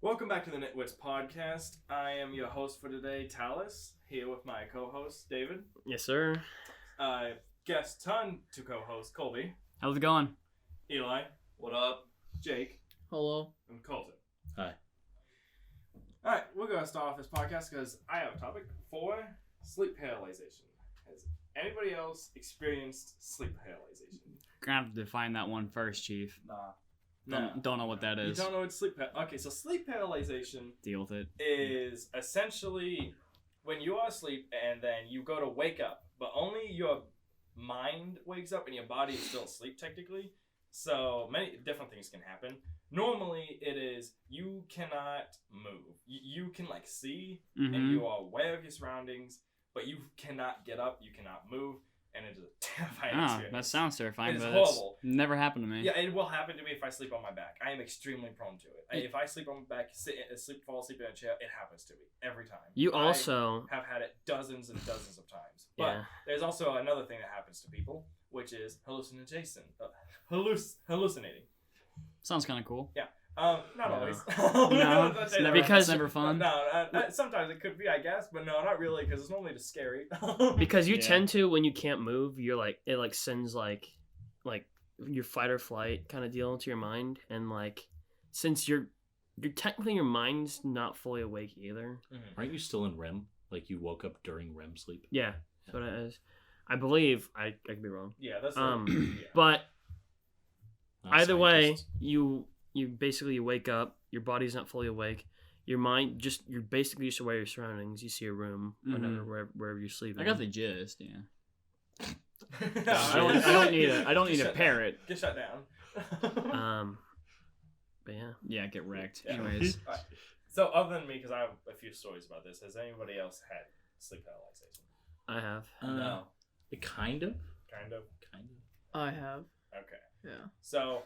Welcome back to the Nitwitz podcast. I am your host for today, Talis, here with my co-host, David. Yes, sir. Guest ton to co-host, Colby. How's it going? Eli. What up? Jake. Hello. And Kolten. Hi. Alright, we're going to start off this podcast because I have a topic for sleep paralyzation. Has anybody else experienced sleep paralyzation? Gonna have to define that one first, Chief. Nah. Don't know what that is. You don't know what Okay, so sleep paralyzation Deal with it. is essentially when you are asleep and then you go to wake up, but only your mind wakes up and your body is still asleep technically. So many different things can happen. Normally it is you cannot move. You can like see and you are aware of your surroundings, but you cannot get up, you cannot move. And it is a terrifying experience. That sounds terrifying, It is but horrible. it's never happened to me. Yeah, it will happen to me if I sleep on my back. I am extremely prone to it. If I sleep on my back, fall asleep in a chair, it happens to me every time. You also I have had it dozens and dozens of times. But Yeah. there's also another thing that happens to people, which is hallucinating. Sounds kind of cool. Not No. always. No, That's because it. it's never fun. No, sometimes it could be, I guess, but no, not really, because it's normally just scary. Because you Yeah. tend to, when you can't move, you're like, it like sends like your fight or flight kind of deal into your mind, and like since you're technically your mind's not fully awake either. Aren't you still in REM? Like you woke up during REM sleep? Yeah, that's what it is. I believe I could be wrong. Yeah, that's Yeah. but But Not either way, scientists. you basically wake up, your body's not fully awake. Your mind you're basically just aware of your surroundings. You see a room, wherever you're sleeping. I got the gist. Yeah. I don't need a parrot. Get shut down. But yeah. Yeah, get wrecked. Yeah. Anyways. Alright. So other than me, because I have a few stories about this, has anybody else had sleep paralysis? I have. No. Kind of. Kind of. I have. Okay. Yeah. So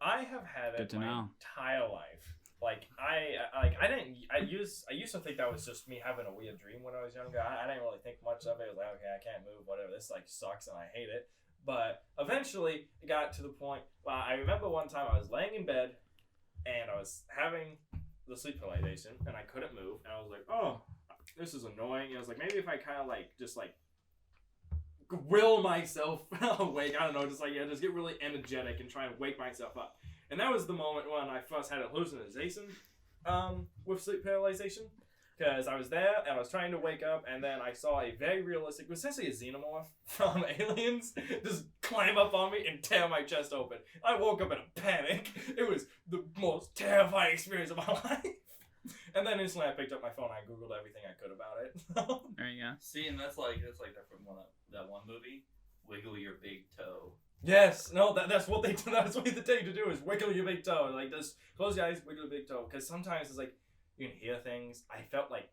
I have had Good it to my know. entire life. I used to think that was just me having a weird dream when I was younger. I didn't really think much of it. It was like, okay, I can't move, whatever. This like sucks and I hate it. But eventually it got to the point. Well, I remember one time I was laying in bed and I was having the sleep paralysis and I couldn't move, and I was like, oh, this is annoying. And I was like, maybe if I kind of like just like will myself awake, I don't know, just get really energetic and try and wake myself up. And that was the moment when I first had a hallucination with sleep paralysis, because I was there and I was trying to wake up, and then I saw a very realistic, essentially a xenomorph from Aliens, just climb up on me and tear my chest open. I woke up in a panic. It was the most terrifying experience of my life. And then instantly I picked up my phone and I Googled everything I could about it. There you go. See, and that's like that from that one movie, Wiggle Your Big Toe. Yes, no, that's what they do. That's what they tell you to do is wiggle your big toe. Like just close your eyes, wiggle your big toe. Because sometimes it's like you can hear things. I felt like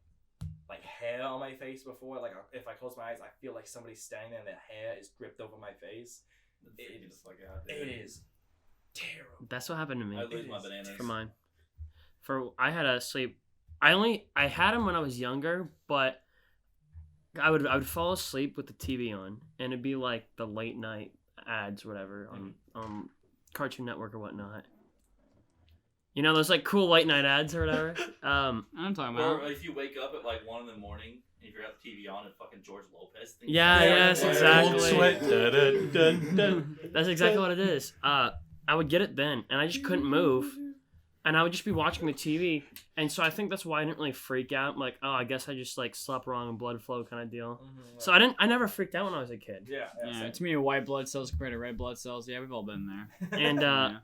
hair on my face before. Like if I close my eyes, I feel like somebody's standing there and their hair is gripped over my face. It is terrible. That's what happened to me. I lose my bananas. For mine. I had a sleep. I had them when I was younger, but I would fall asleep with the TV on, and it'd be like the late night ads, whatever, on Cartoon Network or whatnot. You know those like cool late night ads or whatever. I'm talking about. Or if you wake up at like 1 a.m. and if you're at the TV on, and fucking George Lopez. Yes, exactly. Sweat. Dun, dun, dun. That's exactly what it is. I would get it then, and I just couldn't move. And I would just be watching the TV, and so I think that's why I didn't really freak out. Like, oh, I guess I just like slept wrong and blood flow kind of deal. Mm-hmm, So I never freaked out when I was a kid. Yeah. Yeah, to me, white blood cells compared to red blood cells. Yeah, we've all been there. And Yeah.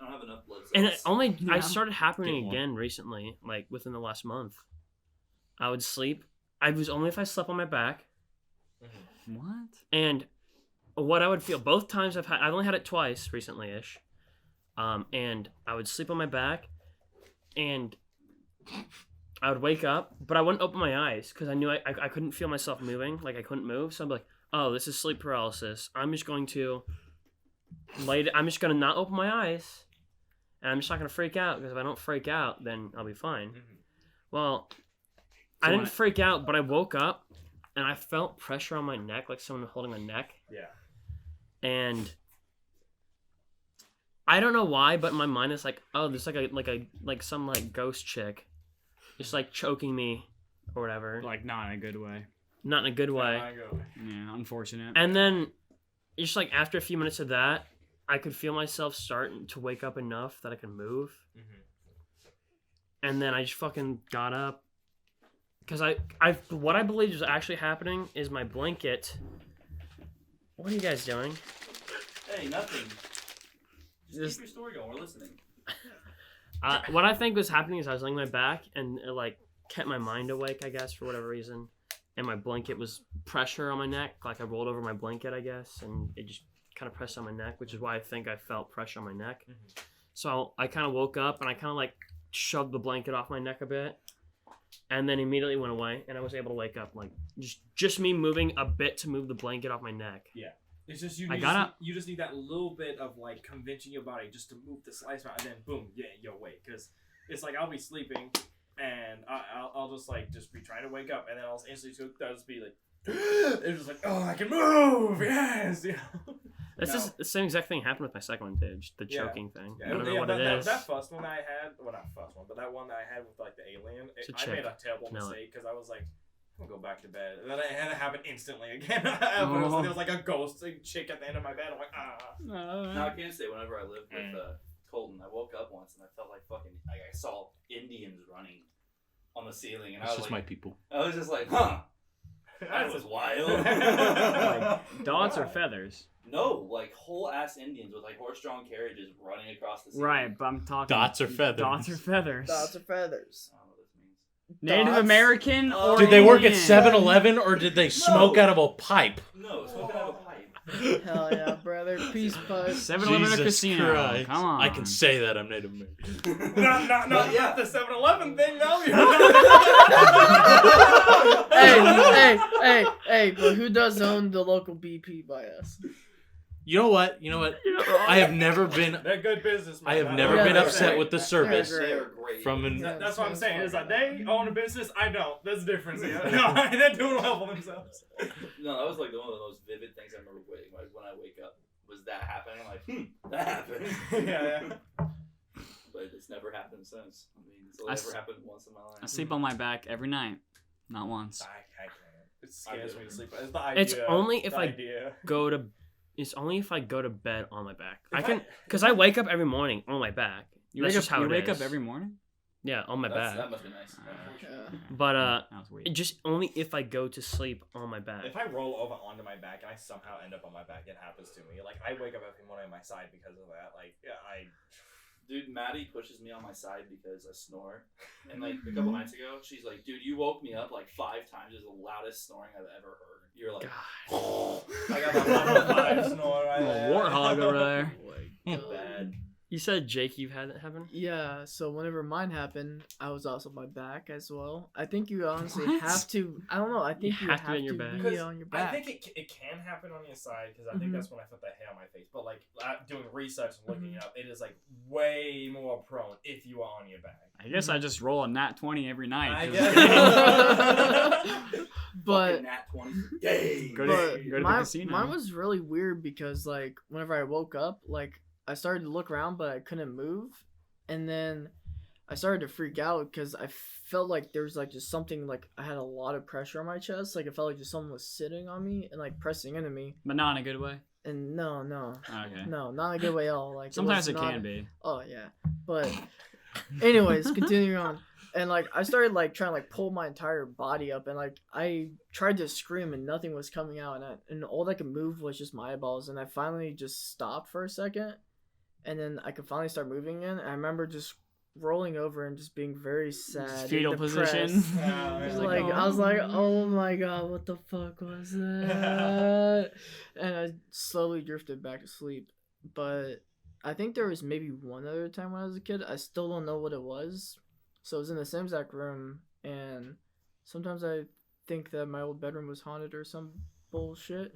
I don't have enough blood cells. and it only I Yeah. started happening Get more. again recently, like within the last month. I would sleep. I was only if I slept on my back, What? and what I would feel both times I've only had it twice recently-ish. And I would sleep on my back, and I would wake up, but I wouldn't open my eyes because I knew I couldn't feel myself moving. Like, I couldn't move. So I'd be like, oh, this is sleep paralysis. I'm just going to I'm just going to not open my eyes. And I'm just not going to freak out, because if I don't freak out, then I'll be fine. Mm-hmm. Well, I didn't freak out, but I woke up and I felt pressure on my neck, like someone holding my neck. Yeah. And I don't know why, but in my mind it's like, oh, there's like some ghost chick, just like choking me or whatever. Like, not in a good way. Not in a good way. Yeah, unfortunate. And then, just like after a few minutes of that, I could feel myself starting to wake up enough that I could move. And then I just fucking got up. Because what I believe is actually happening is my blanket. What are you guys doing? Hey, nothing. Just keep your story going. We're listening. What I think was happening is I was laying on my back and it like kept my mind awake, I guess, for whatever reason. And my blanket was pressure on my neck. Like, I rolled over my blanket, I guess, and it just kind of pressed on my neck, which is why I think I felt pressure on my neck. So I kind of woke up and I kind of like shoved the blanket off my neck a bit, and then immediately went away, and I was able to wake up. Like, just me moving a bit to move the blanket off my neck. Yeah. It's just you just need that little bit of like convincing your body just to move the slice amount, and then boom, yeah, you'll wake. Because it's like I'll be sleeping and I'll just be trying to wake up, and then I'll instantly I'll just be like, it's just like, oh, I can move, yes, you know. It's just the same exact thing happened with my second one too, just the choking thing. Yeah. I don't know what it is. That first one that I had, well, not first one, but that one that I had with like the alien, I made a terrible mistake because I was like, I'm gonna go back to bed, and then it had to happen instantly again. There was like a ghost chick at the end of my bed. I'm like, Now I can say, whenever I lived with Kolten, I woke up once and I felt like I saw Indians running on the ceiling, and That's just my people. I was just like, huh, that was wild. Like, dots or feathers? No, like whole ass Indians with like horse-drawn carriages running across the ceiling. Right, but I'm talking Dots or feathers? Dots or feathers? Dots or feathers. I don't know what this means. Native American or Did they work at Indian? 7-Eleven or did they smoke out of a pipe? No, smoking out of a pipe. Hell yeah, brother. Peace, bud. 7-Eleven or Jesus casino. Christ. Come on. I can say that I'm Native American. not the 7-Eleven thing, though. Hey, but who does own the local BP by us? You know what? I have never been. They're good business. I have never been upset with the service. They're They are great. That's what I'm saying. Is like they own a business, I don't. There's a difference. No, they're doing well for themselves. No, that was like one of the most vivid things I remember when I wake up. Was that happening? I'm like, that happened. Yeah. But it's never happened since. I mean, it's only ever happened once in my life. I sleep on my back every night. Not once. I can't. It scares me to sleep. It's the idea. It's only if It's only if I go to bed on my back. Because I wake up every morning on my back. You That's wake just up. how You it wake is. up every morning. Yeah, on my back. That must be nice. But That was weird. just only if I go to sleep on my back. If I roll over onto my back and I somehow end up on my back, it happens to me. Like, I wake up every morning on my side because of that. Like, yeah, Dude, Maddie pushes me on my side because I snore. And like a couple nights ago, she's like, dude, you woke me up like 5 times. It was the loudest snoring I've ever heard. You're like, I got that 105 snore right there. Warthog over there. bad. You said Jake, you've had it happen? Yeah, so whenever mine happened, I was also on my back as well. I think you honestly What? have to. I don't know. I think you have to be on your back. be on your back. I think it can happen on your side because I think that's when I felt that hair on my face. But like doing research and looking it up, it is like way more prone if you are on your back. I guess I just roll a nat 20 every night. I 'cause- guess. But Fucking Nat 20 for days. Go but to the mine, casino. mine was really weird because like whenever I woke up, like I started to look around but I couldn't move, and then I started to freak out because I felt like there was like just something, like I had a lot of pressure on my chest, like it felt like just someone was sitting on me and like pressing into me. But not in a good way. And no, Okay. not in a good way at all. Like Sometimes it was can not- be. Oh yeah, but anyways, continuing on. And like I started like trying to like pull my entire body up, and like I tried to scream and nothing was coming out, and all that could move was just my eyeballs, and I finally just stopped for a second, and then I could finally start moving again. And I remember just rolling over and just being very sad, Fetal and position. depressed. It's Like, I was like, oh my god, what the fuck was that? And I slowly drifted back to sleep. But I think there was maybe one other time when I was a kid. I still don't know what it was. So it was in the same exact room, and sometimes I think that my old bedroom was haunted or some bullshit.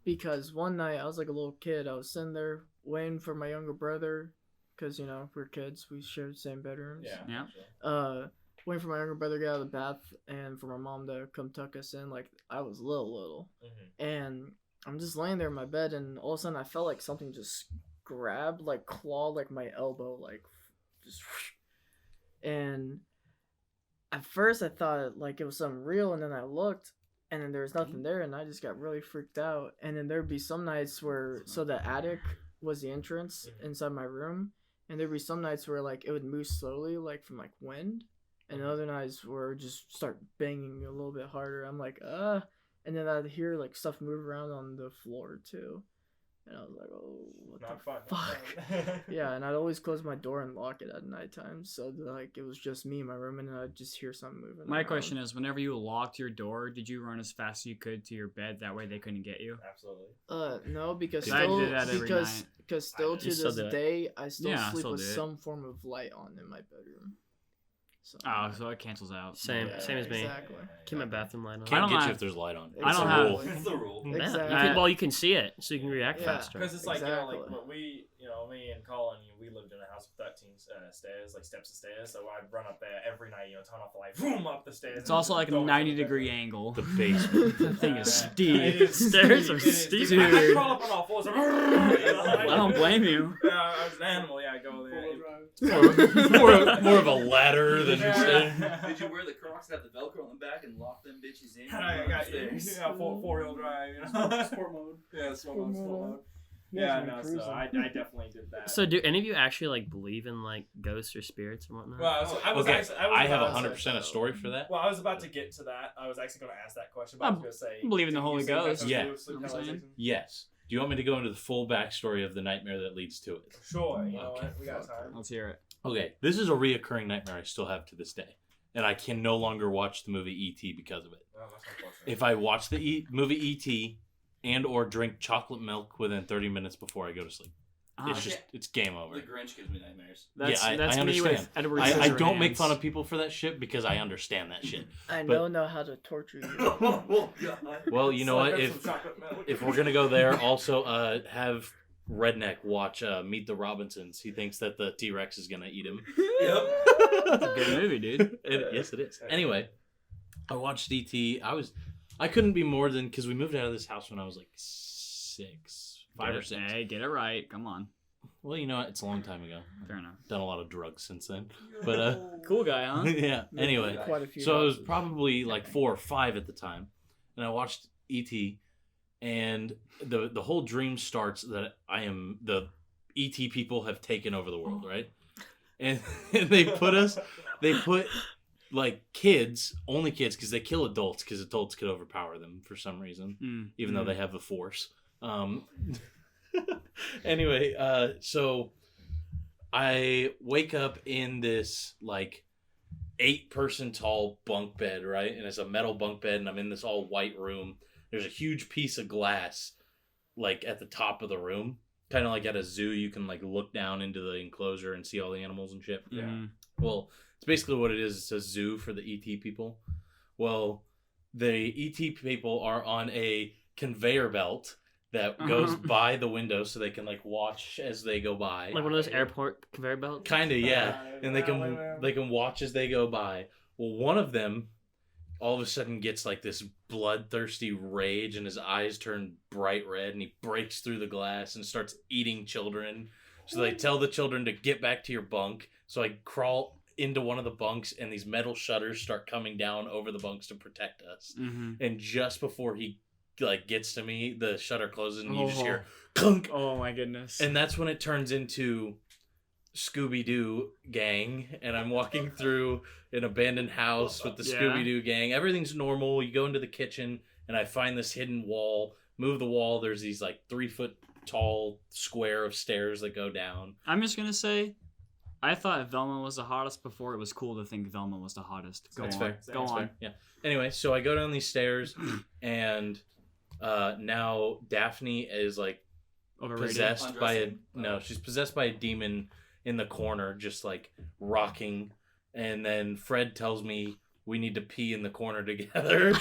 Because one night I was like a little kid. I was sitting there waiting for my younger brother, because we're kids. We share the same bedrooms. Yeah. Waiting for my younger brother to get out of the bath and for my mom to come tuck us in. Like I was little, and I'm just laying there in my bed, and all of a sudden I felt like something just grabbed, like clawed, like my elbow, like just. And at first I thought like it was something real, and then I looked. And then there was nothing there, and I just got really freaked out. And then there'd be some nights where, so the attic was the entrance inside my room, and there'd be some nights where like it would move slowly, like from like wind, and other nights where it would just start banging a little bit harder. I'm like, and then I'd hear like stuff move around on the floor too, and I was like, oh, what Not the fun. fuck? Yeah, and I'd always close my door and lock it at nighttime, so like it was just me in my room, and then I'd just hear something moving. My around. question is, whenever you locked your door, did you run as fast as you could to your bed? That way they couldn't get you? Absolutely. No, because I still, did that every night. because still to You still this do it. day, I still Yeah, I sleep still with do it. some form of light on in my bedroom. So, Oh, so it cancels out. Same Yeah, as me. exactly. Keep my bathroom light on. I Can't don't get have- you if there's light on. I don't It's a have- rule. That's the rule. Yeah, Exactly. well, you can see it, so you can react Yeah. faster. Because it's like, Exactly. like when we, me and Cawlin, we lived in a house with 13 stairs, like steps of stairs. So I'd run up there every night, turn off the light, boom, up the stairs. It's also like a go into the 90-degree bedroom. angle. The basement. That thing is It steep. is Stairs are It is steep. I Dude. crawl up on all fours. I don't blame you. Yeah, I was an animal. Yeah, I go there. more of a ladder than just. Did you wear the Crocs that have the Velcro on the back and lock them bitches in? I got Upstairs? four-wheel drive. Sport mode. Yeah, sport mode. Yeah, no, so I definitely did that. So, do any of you actually like believe in like ghosts or spirits and whatnot? Well, I was Okay, actually, I have about to- 100% a story for that. Well, I was about to get to that. I was actually going to ask that question, but I was going to say, believe in the do you Holy sleep Ghost. echoes Yeah. too? Sleep You know what I'm saying? paralysis? Yes. Do you want me to go into the full backstory of the nightmare that leads to it? Sure. You know Okay. what? We got time. Let's hear it. Okay, this is a reoccurring nightmare I still have to this day, and I can no longer watch the movie E.T. because of it. Oh, that's unfortunate. If I watch the movie E.T. and or drink chocolate milk within 30 minutes before I go to sleep, it's game over. The Grinch gives me nightmares. That's, Yeah, I that's me understand. with Edward I don't make Scissorhands. fun of people for that shit because I understand that shit. I But- don't know how to torture you. Oh, God. Well, you know Slap what? in some chocolate milk. If we're gonna go there, also have Redneck watch Meet the Robinsons. He thinks that the T-Rex is gonna eat him. Yep. That's a good movie, dude. Yes, it is. Anyway, I watched E.T. I couldn't be more than, because we moved out of this house when I was like 5 or 6. Hey, get it right. Come on. Well, you know what? It's a long time ago. Fair enough. Done a lot of drugs since then. But Cool guy, huh? yeah. Anyway, Quite a few. so I was probably like 4 or 5 at the time, and I watched E.T. and the whole dream starts that the E.T. people have taken over the world, right? And they put like kids, only kids, because they kill adults, because adults could overpower them for some reason, even though they have the Force. Anyway, so I wake up in this like 8-person tall bunk bed, right? And it's a metal bunk bed, and I'm in this all white room. There's a huge piece of glass like at the top of the room, kind of like at a zoo. You can like look down into the enclosure and see all the animals and shit. Yeah. Well, it's basically what it is. It's a zoo for the ET people. Well, the ET people are on a conveyor belt that goes by the window, so they can like watch as they go by. Like one of those airport conveyor belts. Kind of, yeah. And they can watch as they go by. Well, one of them all of a sudden gets like this bloodthirsty rage, and his eyes turn bright red, and he breaks through the glass and starts eating children. So they tell the children to get back to your bunk. So I crawl into one of the bunks, and these metal shutters start coming down over the bunks to protect us. And just before he like gets to me, the shutter closes, and you just hear clunk. Oh my goodness. And that's when it turns into Scooby-Doo gang, and I'm walking through an abandoned house with the Yeah. Scooby-Doo gang. Everything's normal. You go into the kitchen, and I find this hidden wall. Move the wall. There's these like 3-foot tall square of stairs that go down. I'm just gonna say, I thought Velma was the hottest before it was cool to think Velma was the hottest. Go That's on. fair. Go That's on. fair. Yeah. Anyway, so I go down these stairs, and now Daphne is like Overrated. possessed by a Undressing. she's possessed by a demon in the corner, just like rocking. And then Fred tells me we need to pee in the corner together.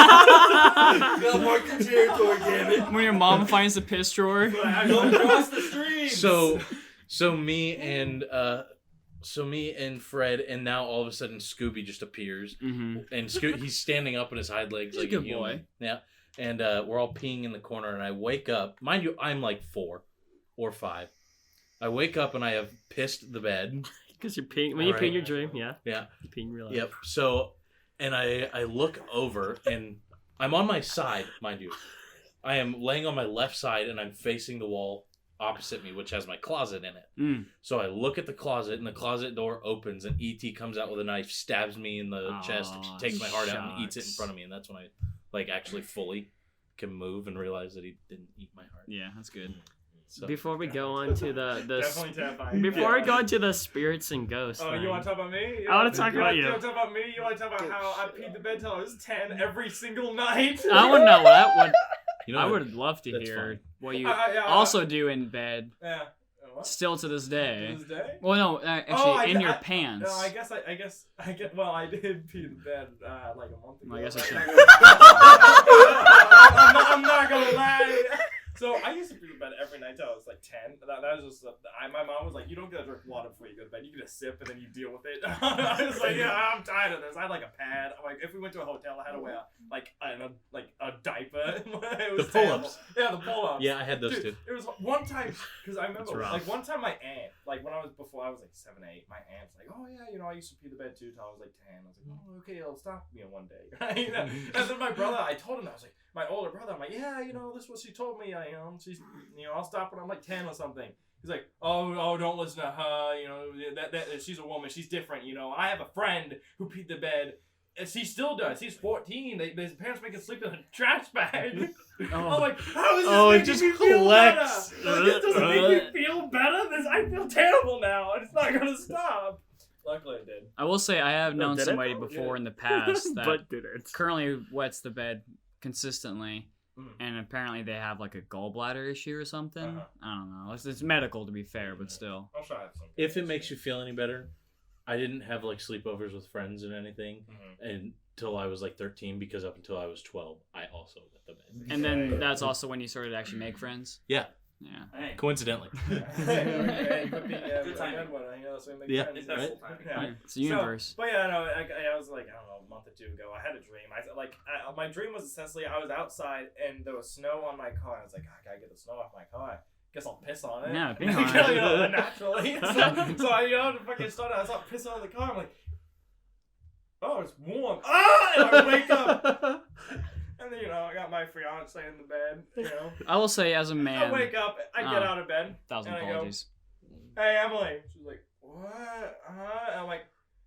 Gotta mark the territory, damn it. When your mom finds the piss drawer. Don't cross the streams. So me and Fred, and now all of a sudden Scooby just appears, Mm-hmm. and he's standing up on his hind legs He's like a good human. boy. Yeah, and we're all peeing in the corner, and I wake up. Mind you, I'm like 4 or 5. I wake up and I have pissed the bed. Because you're peeing when you pee in Right. your dream, yeah. Yeah. You pee in real life. Yep. So, and I look over and I'm on my side, mind you. I am laying on my left side and I'm facing the wall opposite me, which has my closet in it. Mm. So I look at the closet and the closet door opens and E.T. comes out with a knife, stabs me in the chest, Aw, takes my heart out and eats it in shucks. front of me. And that's when I like actually fully can move and realize that he didn't eat my heart. Yeah, that's good. So Before we go on to the Definitely terrifying. before we go into the spirits and ghosts, Oh, you want to talk about me? I wanna talk about you. You want to talk about me? You want to talk about how I peed the bed till I was 10 every single night? I want to know what you know I what? would love to That's hear fine. what you Also do in bed, Yeah. What? still to this day. To this day? Well, no, actually, Oh, in your I pants. No, I guess. Well, I did pee the bed like a month ago. I guess I should- I'm not gonna lie. So I used to pee the bed every night till I was like 10. That was just my mom was like, you don't gotta drink water before you go to bed. You get a sip and then you deal with it. I was like, yeah, I'm tired of this. I had like a pad. Like if we went to a hotel, I had to wear like a diaper. It was The pull-ups. terrible. Yeah, the pull-ups. Yeah, I had those Dude, too. it was one time because I remember rough. like one time my aunt, like when I was like 7 or 8, my aunt's like, oh yeah, I used to pee the bed too till I was like 10. I was like, oh okay, it'll stop one day. Right? And then my brother, I told him, I was like, my older brother, I'm like, yeah, this is what she told me. She's, I'll stop when I'm like 10 or something. He's like, oh, don't listen to her. That she's a woman. She's different. I have a friend who peed the bed. And he still does. He's 14. His parents make him sleep in a trash bag. I'm like, how is this Oh, it making just me feel collects. better? Like, it doesn't make me feel better. I feel terrible now, and it's not gonna stop. Luckily, it did. I will say I have known did it? somebody Oh, before yeah. in the past that but did it? currently wets the bed consistently, Mm. and apparently they have like a gallbladder issue or something. Uh-huh. I don't know. It's medical to be fair, but still. I'll try some. If it makes you feel any better, I didn't have like sleepovers with friends and anything until I was like 13, because up until I was 12, I also wet the bed. And then that's also when you started to actually make friends. Yeah, Yeah. Hey, coincidentally. Good Good timing. That's what we make Yeah, friends. right? Yeah. It's the universe. But yeah, no, I was like, I don't know, a month or 2 ago, I had a dream. My dream was essentially I was outside and there was snow on my car. I was like, I gotta get the snow off my car. Guess I'll piss on it. Yeah, pee on it. Naturally. So I, to fucking start, I start pissing on the car. I'm like, oh, it's warm. Ah! And I wake up. And then, I got my fiance in the bed, I will say, as a I man, wake up, I get out of bed. 1,000 and I go, apologies. hey, Emily. She's like, what? And I'm like,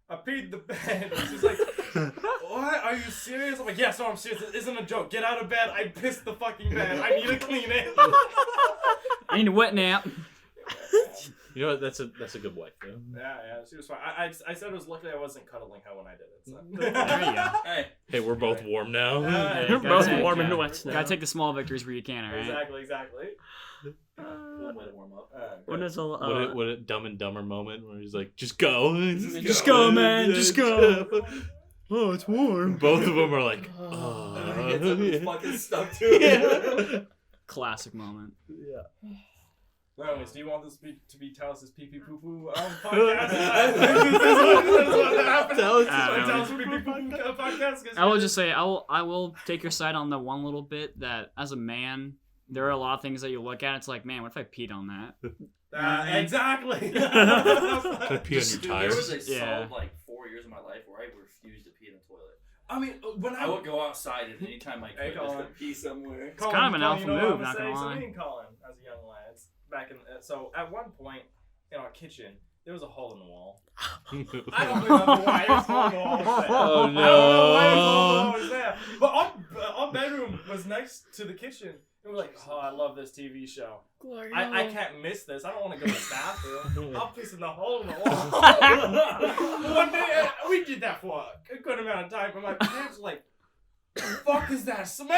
I peed the bed. And she's like, what? Are you serious? I'm like, yes, no, I'm serious. It isn't a joke. Get out of bed. I pissed the fucking bed. I need to clean it. I need a wet nap. You know what? That's a good wife, though. Yeah, she was fine. I said it was luckily I wasn't cuddling her when I did it. So. There you go. hey, Hey, we're both warm now. Yeah, You're gotta both take- warm yeah. and wet snow. Gotta take the small victories where you can, alright? Exactly. one way to warm up. When is a What a Dumb and Dumber moment where he's like, just go. Just go, man. Just go. Oh, it's warm. Both of them are like, oh. And then he gets up and he's fucking stuck to it. Classic moment. Yeah. Well, anyways, do you want this to be Talis' pee pee poo poo podcast? This is what happens. Talis' pee pee poo poo podcast. I will just say, I will take your side on the one little bit that as a man, there are a lot of things that you look at. It's like, man, what if I peed on that? Exactly. Can I pee on your Dude, there tires? was a Yeah. solid 4 years of my life where I refused to pee in a toilet. I mean, when I would go outside and anytime I Hey, could just Cawlin. to pee somewhere. It's kind of an alpha move, not So gonna lie. me and Colin, as a young lads, back in so at one point in our kitchen, there was a hole in the wall. I don't remember why it was a hole in the wall was there. Oh, I don't know why it no. was there. But our bedroom was next to the kitchen. And we're like, oh, I love this TV show. I can't miss this. I don't want to go to the bathroom. I'll piss in the hole in the wall. One day, we did that for a good amount of time. But my parents were like, the fuck is that smell?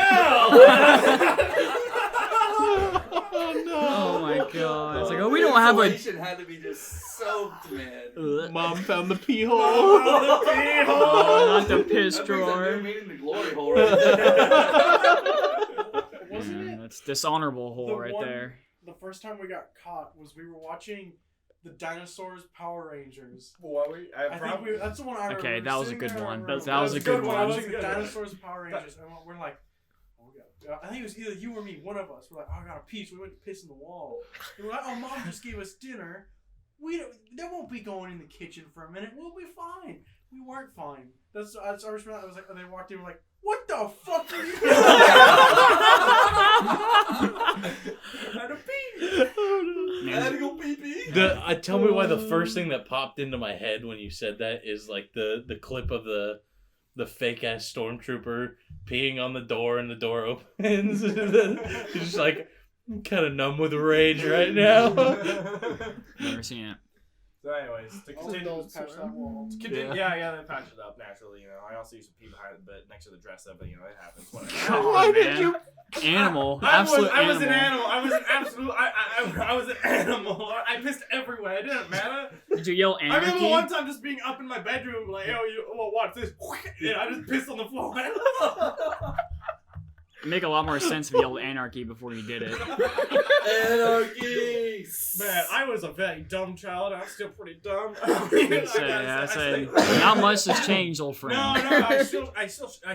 Oh no! Oh my god! It's like, oh, we don't have a. Insulation had to be just soaked, man. Mom found the pee hole. Oh, the pee hole! Oh, not the piss That brings a drawer. new meaning to glory hole right there. Wasn't Yeah, it? that's dishonorable hole The right one- there. The first time we got caught was we were watching the Dinosaurs Power Rangers. What we? I think that's the one I remember. Okay, that was a Sitting good there in our one. room, That was a good one. one. watching the Dinosaurs Power Rangers, and we're like, oh, we got. I think it was either you or me, one of us. We're like, oh, I got a piece. We went to piss in the wall. And we're like, oh, Mom just gave us dinner. They won't be going in the kitchen for a minute. We'll be fine. We weren't fine. That's I was like, they walked in. We're like, what the fuck are you doing? I had a pee. I had to go pee pee. Tell me why the first thing that popped into my head when you said that is like the clip of the fake ass stormtrooper peeing on the door and the door opens. He's just like, I'm kind of numb with rage right now. Never seen it. So anyways, to continue, Adults patch that wall. yeah, they patched it up naturally. You know, I also used to pee behind the bed next to the dresser, but you know, it happens. Whatever. Why did you? Animal. Absolute I was animal. an animal. I was an absolute. I was an animal. I pissed everywhere. It didn't matter. Did you yell I remember anarchy? one time just being up in my bedroom, like, yo, watch this. And I just pissed on the floor. It'd make a lot more sense if you yelled anarchy before you did it. Anarchy. Man, I was a very dumb child. I'm still pretty dumb. I'd say not much has changed, old friend. No, I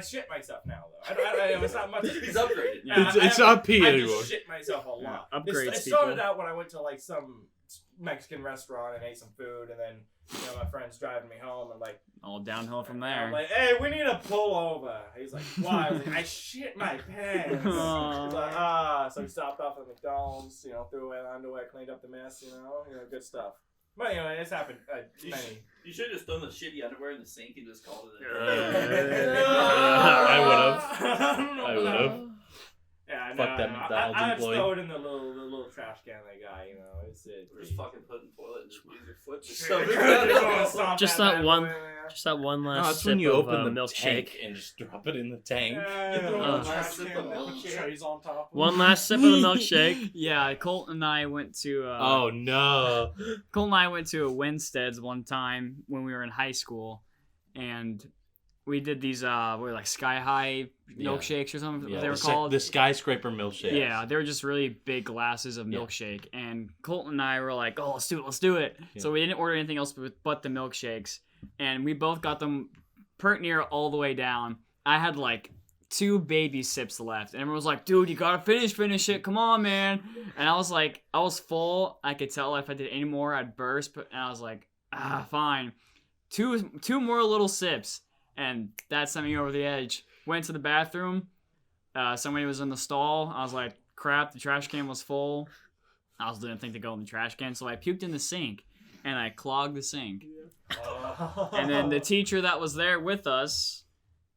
shit myself now though. It's not much. He's upgraded. Yeah, It's not pee I anymore. just shit myself a lot. Yeah, upgrades It started people. out when I went to like some Mexican restaurant and ate some food, and then my friend's driving me home, and like All downhill from I'm there. like, hey, we need to pull over. He's like, why? I was like, I shit my pants. He's like, so we stopped off at McDonald's, threw away the underwear, cleaned up the mess, good stuff. But anyway, it's happened many. You should have just thrown the shitty underwear in the sink and just called it a Yeah. day. I would have. Yeah, Fuck that McDonald's I'd employee. throw it in the little trash can they got, It's Just fucking put in the toilet and just use your foot. Just So shove it. Just that one- Just that one last No, that's sip when you of open the milkshake. tank and just drop it in the tank. You throw it in Uh, the trash last sip can, of put milkshake. trays on top. One last sip of the milkshake. Yeah, Colton and I went to. Oh no! Colton and I went to a Winstead's one time when we were in high school, and we did these like sky high milkshakes or something Yeah, they were the called. the skyscraper milkshake. Yeah, they were just really big glasses of Yeah. milkshake, and Colton and I were like, "Oh, let's do it." Yeah. So we didn't order anything else but the milkshakes, and we both got them pert near all the way down. I had like 2 baby sips left, and everyone was like, "Dude, you gotta finish it! Come on, man!" And I was like, I was full. I could tell if I did any more, I'd burst. But and I was like, fine. Two more little sips, and that sent me over the edge. Went to the bathroom. Somebody was in the stall. I was like, crap, the trash can was full. I didn't think to go in the trash can, so I puked in the sink, and I clogged the sink. And then the teacher that was there with us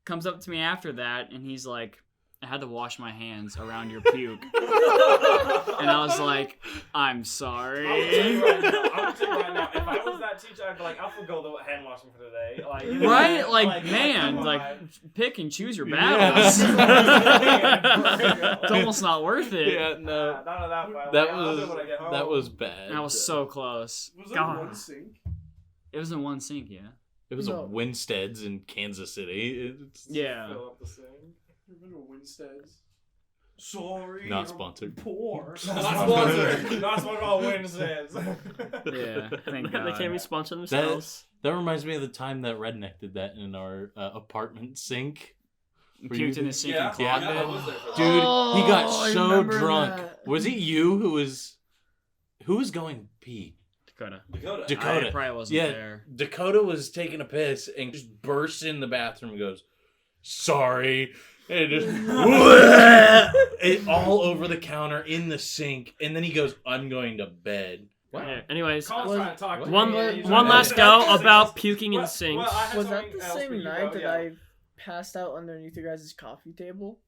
comes up to me after that, and he's like, I had to wash my hands around your puke. And I was like, I'm sorry. I would tell you right now, if I was that teacher, I'd be like, I'll forgo the hand washing for today. Like, Right? Like, man, come like, on. pick and choose your battles. Yeah. It's almost not worth it. Yeah, no. None of that. But That I'll do it when I get home. was bad. I was so close. Was that God. one sink? It was in one sink, yeah. It was a No. Winstead's in Kansas City. It's Yeah. Fill up the sink. You remember Winstead's? Sorry. Not I'm sponsored. Poor. Not sponsored. Not sponsored all Wednesdays. Yeah, thank They God. can't be sponsoring themselves. That reminds me of the time that Redneck did that in our apartment sink. Puked in the sink Yeah, and clogged I it. was there for that. Dude, he got I so remember drunk. that. Was it you who was going pee? Dakota. Dakota. I probably wasn't Yeah. there. Dakota was taking a piss and just bursts in the bathroom and goes, "Sorry." And it just it all over the counter in the sink, and then he goes, "I'm going to bed." Yeah, anyways, Colin's trying to talk to one me. one last go about puking in sinks. Well, I had Was that something the else, but same you night go, that yeah. I passed out underneath your guys' coffee table?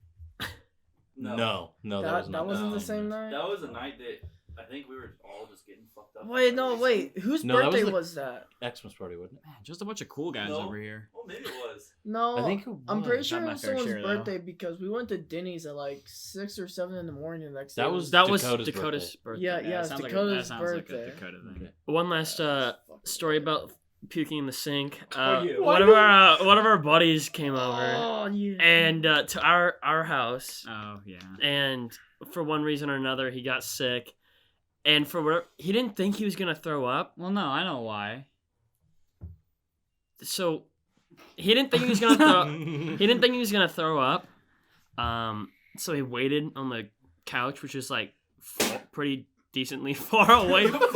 No, that was not. That wasn't No. the same night? That was a night that I think we were all just getting fucked up. Wait, no, wait. Whose No, that was birthday the- was that? Xmas party, wasn't it? Man, just a bunch of cool guys No. over here. Well, maybe it was. No, I think it I'm pretty was. sure Not it my was fair someone's share, though. birthday because we went to Denny's at like 6 or 7 in the morning the next day. That was Dakota's Dakotah's birthday. Yeah, it it's sounds Dakota's that sounds like birthday. a Dakota thing. Okay. One last Fucking story about puking in the sink. you. One of our buddies came over Oh yeah. and to our house, Oh yeah. and for one reason or another, he got sick, and for whatever, he didn't think he was gonna throw up, Well, no, I know why. so he didn't think he was gonna throw. He didn't think he was gonna throw up. So he waited on the couch, which is like pretty decently far away. What the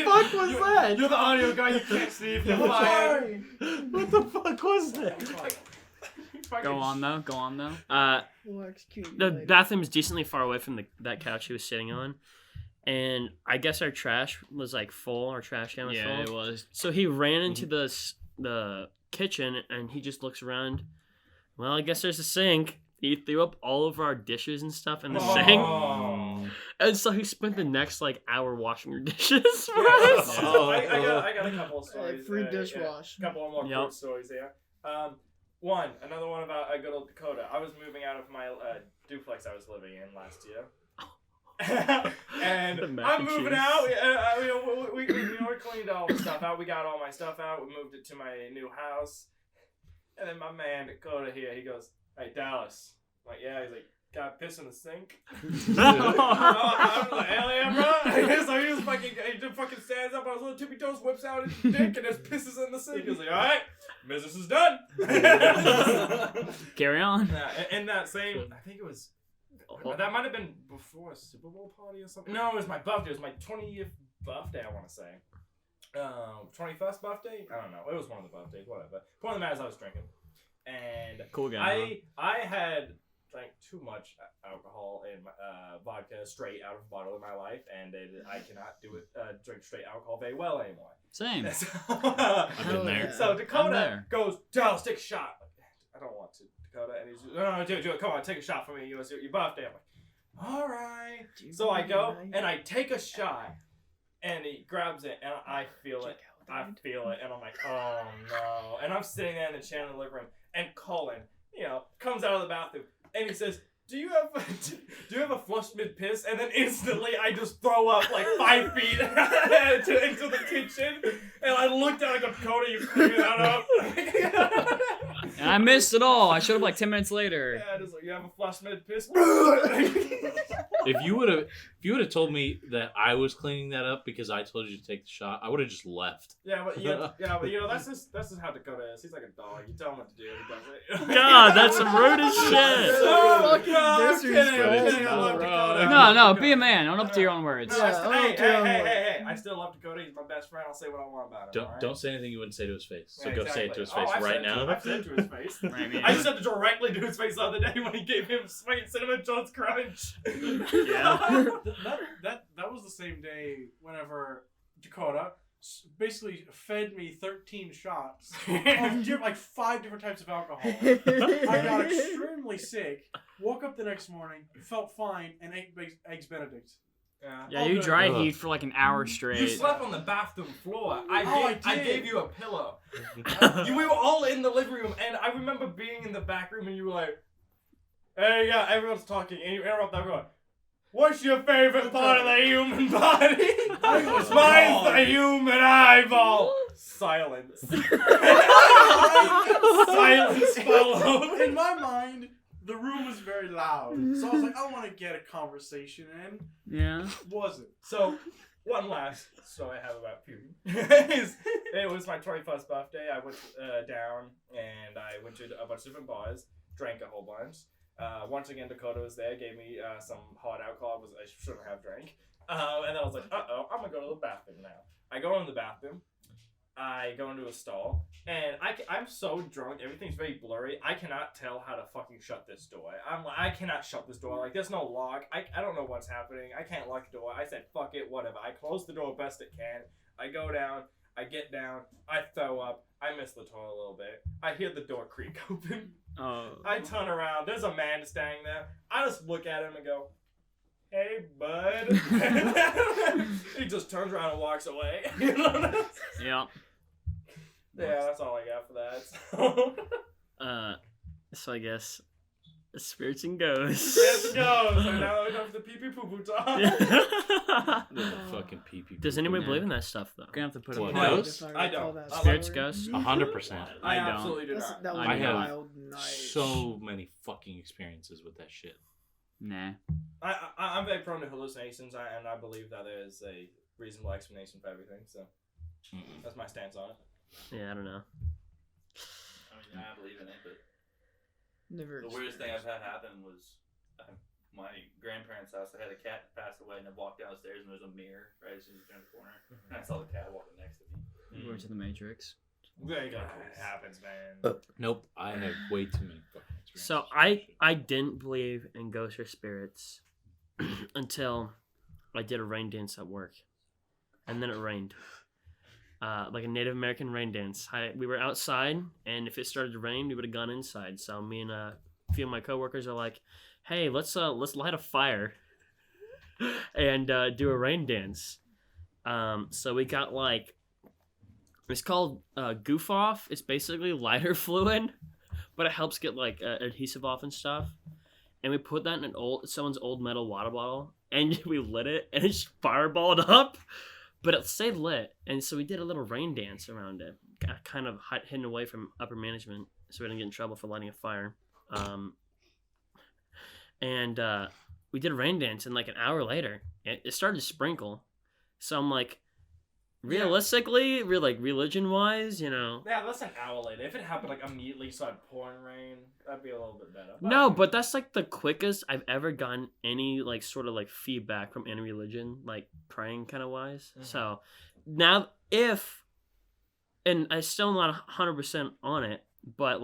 fuck was that? You're the audio guy. You can't see if you're I'm fired. sorry. What the fuck was that? Go on though. We'll execute you The later. bathroom's decently far away from that couch he was sitting on, and I guess our trash was like full. Our trash can was Yeah, it full. was. So he ran into the kitchen, and he just looks around. Well, I guess there's a sink. He threw up all of our dishes and stuff in the sink, Oh. and so he spent the next like hour washing your dishes for Yeah, us. so I got a couple of Hey, stories. free yeah. dishwash. A couple more Yep. quick stories here. Another one about good old Dakota. I was moving out of my duplex I was living in last year. And The mac I'm and moving cheese. out. We cleaned all the stuff out. We got all my stuff out. We moved it to my new house. And then my man Dakota here, he goes, "Hey Talis." I'm like, yeah. He's like, "Got piss in the sink." I was like, "Hell yeah, bro!" So he just fucking stands up on his little tippy toes, whips out his dick, and just pisses in the sink. He's like, "All right, business is done." Carry on. And that same, I think it was. That might have been before a Super Bowl party or something. No, it was my birthday. It was my 20th birthday, I want to say. 21st birthday? I don't know. It was one of the birthdays, whatever. Point of the matter is I was drinking. And Cool guy. I had drank too much alcohol and vodka straight out of a bottle in my life, and I cannot drink straight alcohol very well anymore. Same. So, I've been there. so I'm Dakota there. goes, "Dallas, take a shot." I don't want to, Dakota. And he's, "No, do it. Come on, take a shot for me. It was your birthday." I'm like, "All right." So I go and I take a shot, and he grabs it, and I feel it. I feel it, and I'm like, "Oh no!" And I'm sitting there in the chair in the living room, and Cawlin, comes out of the bathroom, and he says, "Do you have a flush mid piss?" And then instantly I just throw up like 5 feet into the kitchen, and I looked at it and go, "Dakota, you clean that up." And I missed it all. I showed up like 10 minutes later. Yeah, just like, "You have a flush mid piss?" If you would have told me that I was cleaning that up because I told you to take the shot, I would have just left. But that's just how Dakota is. He's like a dog. You tell him what to do, he does it. God, that's some rude as shit. No, Fucking I'm kidding. I'm kidding. I love disrespectful. Dakota. No, be a man. Own up to your own words. No, Yeah, hey! I still love Dakota. He's my best friend. I'll say what I want about him. Don't alright? don't say anything you wouldn't say to his face. So Yeah, go say it to his exactly. face I've right said now. I've said it to his face. Right, man. I said it directly to his face the other day when he gave him sweet cinnamon toast crunch. Yeah. That was the same day whenever Dakota basically fed me 13 shots of like 5 different types of alcohol. I got extremely sick, woke up the next morning, felt fine, and ate eggs Benedict. Yeah, All you good. dry Ugh. heat for like an hour You straight. slept on the bathroom floor. Oh, I I did. gave you a pillow. We were all in the living room, and I remember being in the back room, and you were like, "Hey, yeah, everyone's talking," and you interrupt everyone. "What's your favorite part of the human body?" was "Mine's wrong. the human eyeball." Silence. Silence followed. In my mind, the room was very loud, so I was like, I want to get a conversation in. Yeah. Wasn't. So, one last story I have about puking. It was my 21st birthday. I went down and I went to a bunch of different bars, drank a whole bunch. Once again, Dakota was there, gave me some hot alcohol I shouldn't have drank. And then I was like, uh-oh, I'm going to go to the bathroom now. I go in the bathroom. I go into a stall, and I'm so drunk, everything's very blurry, I cannot tell how to fucking shut this door. I cannot shut this door, like, there's no lock, I don't know what's happening, I can't lock the door. I said, fuck it, whatever. I close the door best it can, I go down, I get down, I throw up, I miss the toilet a little bit, I hear the door creak open, Oh. I turn around, there's a man standing there, I just look at him and go, hey, bud. He just turns around and walks away. Yeah. Yeah, that's all I got for that. So I guess spirits and ghosts. Let's go. So now we have the pee pee poo poo talk. The fucking pee-pee. Does anybody believe in that stuff though? Gonna have to put a What, pin. ghosts? I don't. Spirits, ghosts. 100%. I don't. absolutely do not. That was I a have wild night. so many fucking experiences with that shit. Nah. I'm very prone to hallucinations, and I believe that there is a reasonable explanation for everything. So that's my stance on it. Yeah, I don't know. I mean, I believe in it, but Never. the weirdest thing I've had happen was my grandparents' house. I had a cat pass away, and I walked downstairs, and there's a mirror right as soon as you turn the corner, and I saw the cat walking next to me. We're to the Matrix. It happens, man. Nope, I have way too many fucking experiences. So I didn't believe in ghosts or spirits until I did a rain dance at work, and then it rained. Like a Native American rain dance. We were outside, and if it started to rain, we would have gone inside. So me and a few of my coworkers are like, "Hey, let's light a fire and do a rain dance." So we got it's called Goof Off. It's basically lighter fluid, but it helps get adhesive off and stuff. And we put that in someone's old metal water bottle, and we lit it, and it just fireballed up. But it stayed lit, and so we did a little rain dance around it, kind of hidden away from upper management, so we didn't get in trouble for lighting a fire. And we did a rain dance, and like an hour later, it started to sprinkle. So I'm like, realistically, religion-wise, Yeah, that's an hour later. If it happened like immediately, started pouring rain, that'd be a little bit better. No, but that's like the quickest I've ever gotten any sort of feedback from any religion, praying kind of wise. Mhm. So now and I'm still not 100% on it, but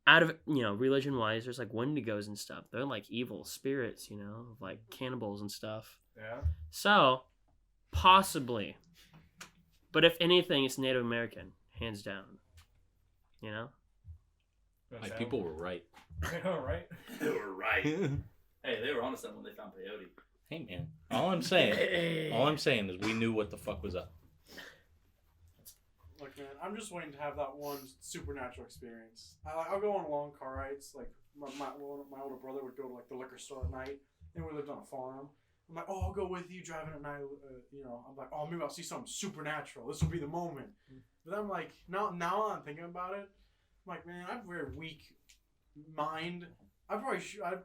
out of religion wise, there's wendigos and stuff. They're evil spirits, cannibals and stuff. Yeah. So possibly, but if anything, it's Native American, hands down. Like, people were right. Right. They were right. Hey, they were onto something when they found peyote. Hey, man. All I'm saying is we knew what the fuck was up. Look, man, I'm just waiting to have that one supernatural experience. I'll go on long car rides. Like my older brother would go to the liquor store at night, and we lived on a farm. I'm like, oh, I'll go with you driving at night. I'm like, oh, maybe I'll see something supernatural. This will be the moment. But then I'm like, now I'm thinking about it. I'm like, man, I have a very weak mind. I'd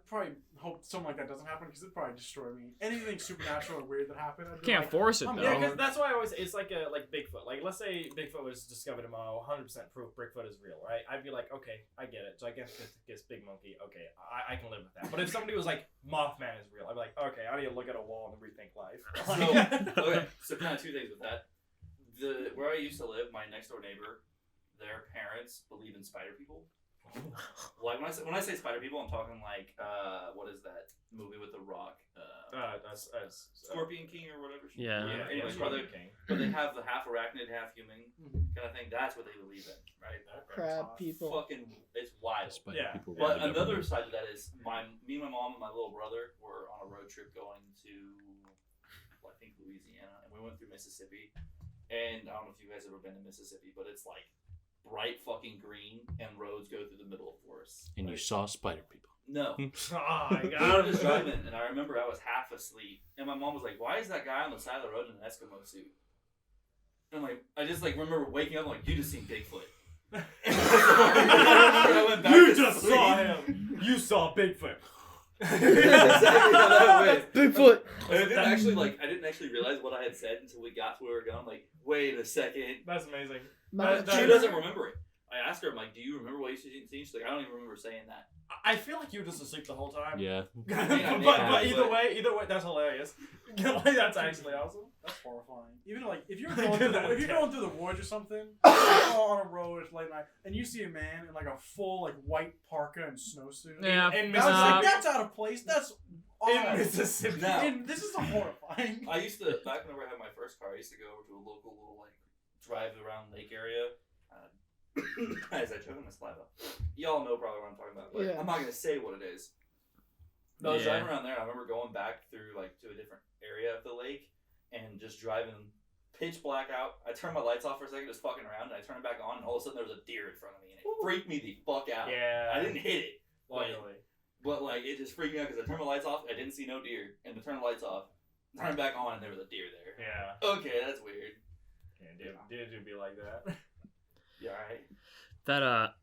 probably hope something like that doesn't happen because it'd probably destroy me. Anything supernatural or weird that happened, I'd be Can't force it though. Yeah, because that's why I always, it's like Bigfoot. Let's say Bigfoot was discovered tomorrow, 100% proof Bigfoot is real, right? I'd be like, okay, I get it. So I guess it's Big Monkey. Okay, I can live with that. But if somebody was like, Mothman is real, I'd be like, okay, I need to look at a wall and rethink life. So kind of two things with that. Where I used to live, my next door neighbor, their parents believe in spider people. When I say spider people, I'm talking what is that movie with The Rock? Scorpion King or whatever. Yeah. Anyways, Scorpion King. but they have the half arachnid, half human kind of thing. That's what they believe in, right? Crab people. It's wild. Yeah. People But really another don't. side to that is me, my mom, and my little brother were on a road trip going to, I think, Louisiana, and we went through Mississippi. And I don't know if you guys ever been to Mississippi, but it's bright fucking green, and roads go through the middle of forests. And you saw spider people. No. Oh my I was god. driving, and I remember I was half asleep, and my mom was like, "Why is that guy on the side of the road in an Eskimo suit?" And I just remember waking up, you just seen Bigfoot. I went back You to just sleep. saw him. You saw Bigfoot. Exactly how that went. Bigfoot. And I didn't actually realize what I had said until we got to where we were going. Wait a second. That's amazing. She doesn't remember it. I asked her, I'm like, do you remember what you seen? She's like, I don't even remember saying that. I feel like you were just asleep the whole time. Yeah. but either way, that's hilarious. That's actually awesome. That's horrifying. Even if you're going through the woods or something, on a road it's late night, and you see a man in a full white parka and snowsuit. Yeah. In That's out of place. That's odd. in Mississippi. Now, This is horrifying. I used to, back whenever I had my first car, I used to go over to a local little drive around lake area. As I choke on my saliva. Y'all know probably what I'm talking about, but Yeah. I'm not going to say what it is. No, I was Yeah. driving around there. And I remember going back through like to a different area of the lake and just driving pitch black out. I turned my lights off for a second, just fucking around, and I turned it back on, and all of a sudden there was a deer in front of me, and it freaked me the fuck out. Yeah. I didn't hit it, Luckily. but like it just freaked me out because I turned my lights off, I didn't see no deer, and to turn the lights off, turn it back on, and there was a deer there. Yeah. Okay, that's weird. Yeah, dude would be like that. Yeah, alright. That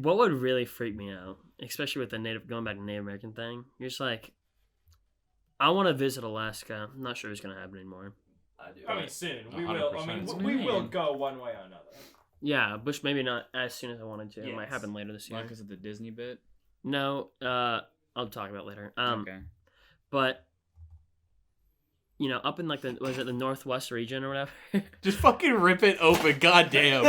what would really freak me out, especially with the going back to Native American thing, you're just like, I want to visit Alaska. I'm not sure it's gonna happen anymore. I do. I mean, soon. We will. I mean, 100%. we will go one way or another. Yeah, but maybe not as soon as I wanted to. It might Yes. happen later this year. Not because of the Disney bit. No, I'll talk about it later. Okay. But you know, up in like the the Northwest region or whatever. Just fucking rip it open, goddamn.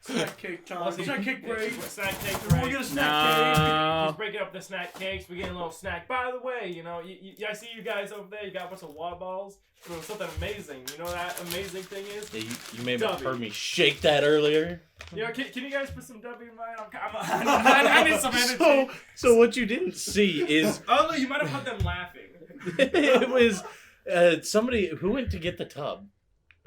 Snack cake time. Snack cake break. Snack cake Everyone break. get a snack cake. Just breaking up the snack cakes. We're getting a little snack. By the way, you know, I see you guys over there. You got a bunch of water bottles. So something amazing. You know what that amazing thing is? Yeah, you may have W. heard me shake that earlier. You know, can you guys put some W in mine? I need some energy. So what you didn't see is Oh, no, you might have had them laughing. it was somebody who went to get the tub.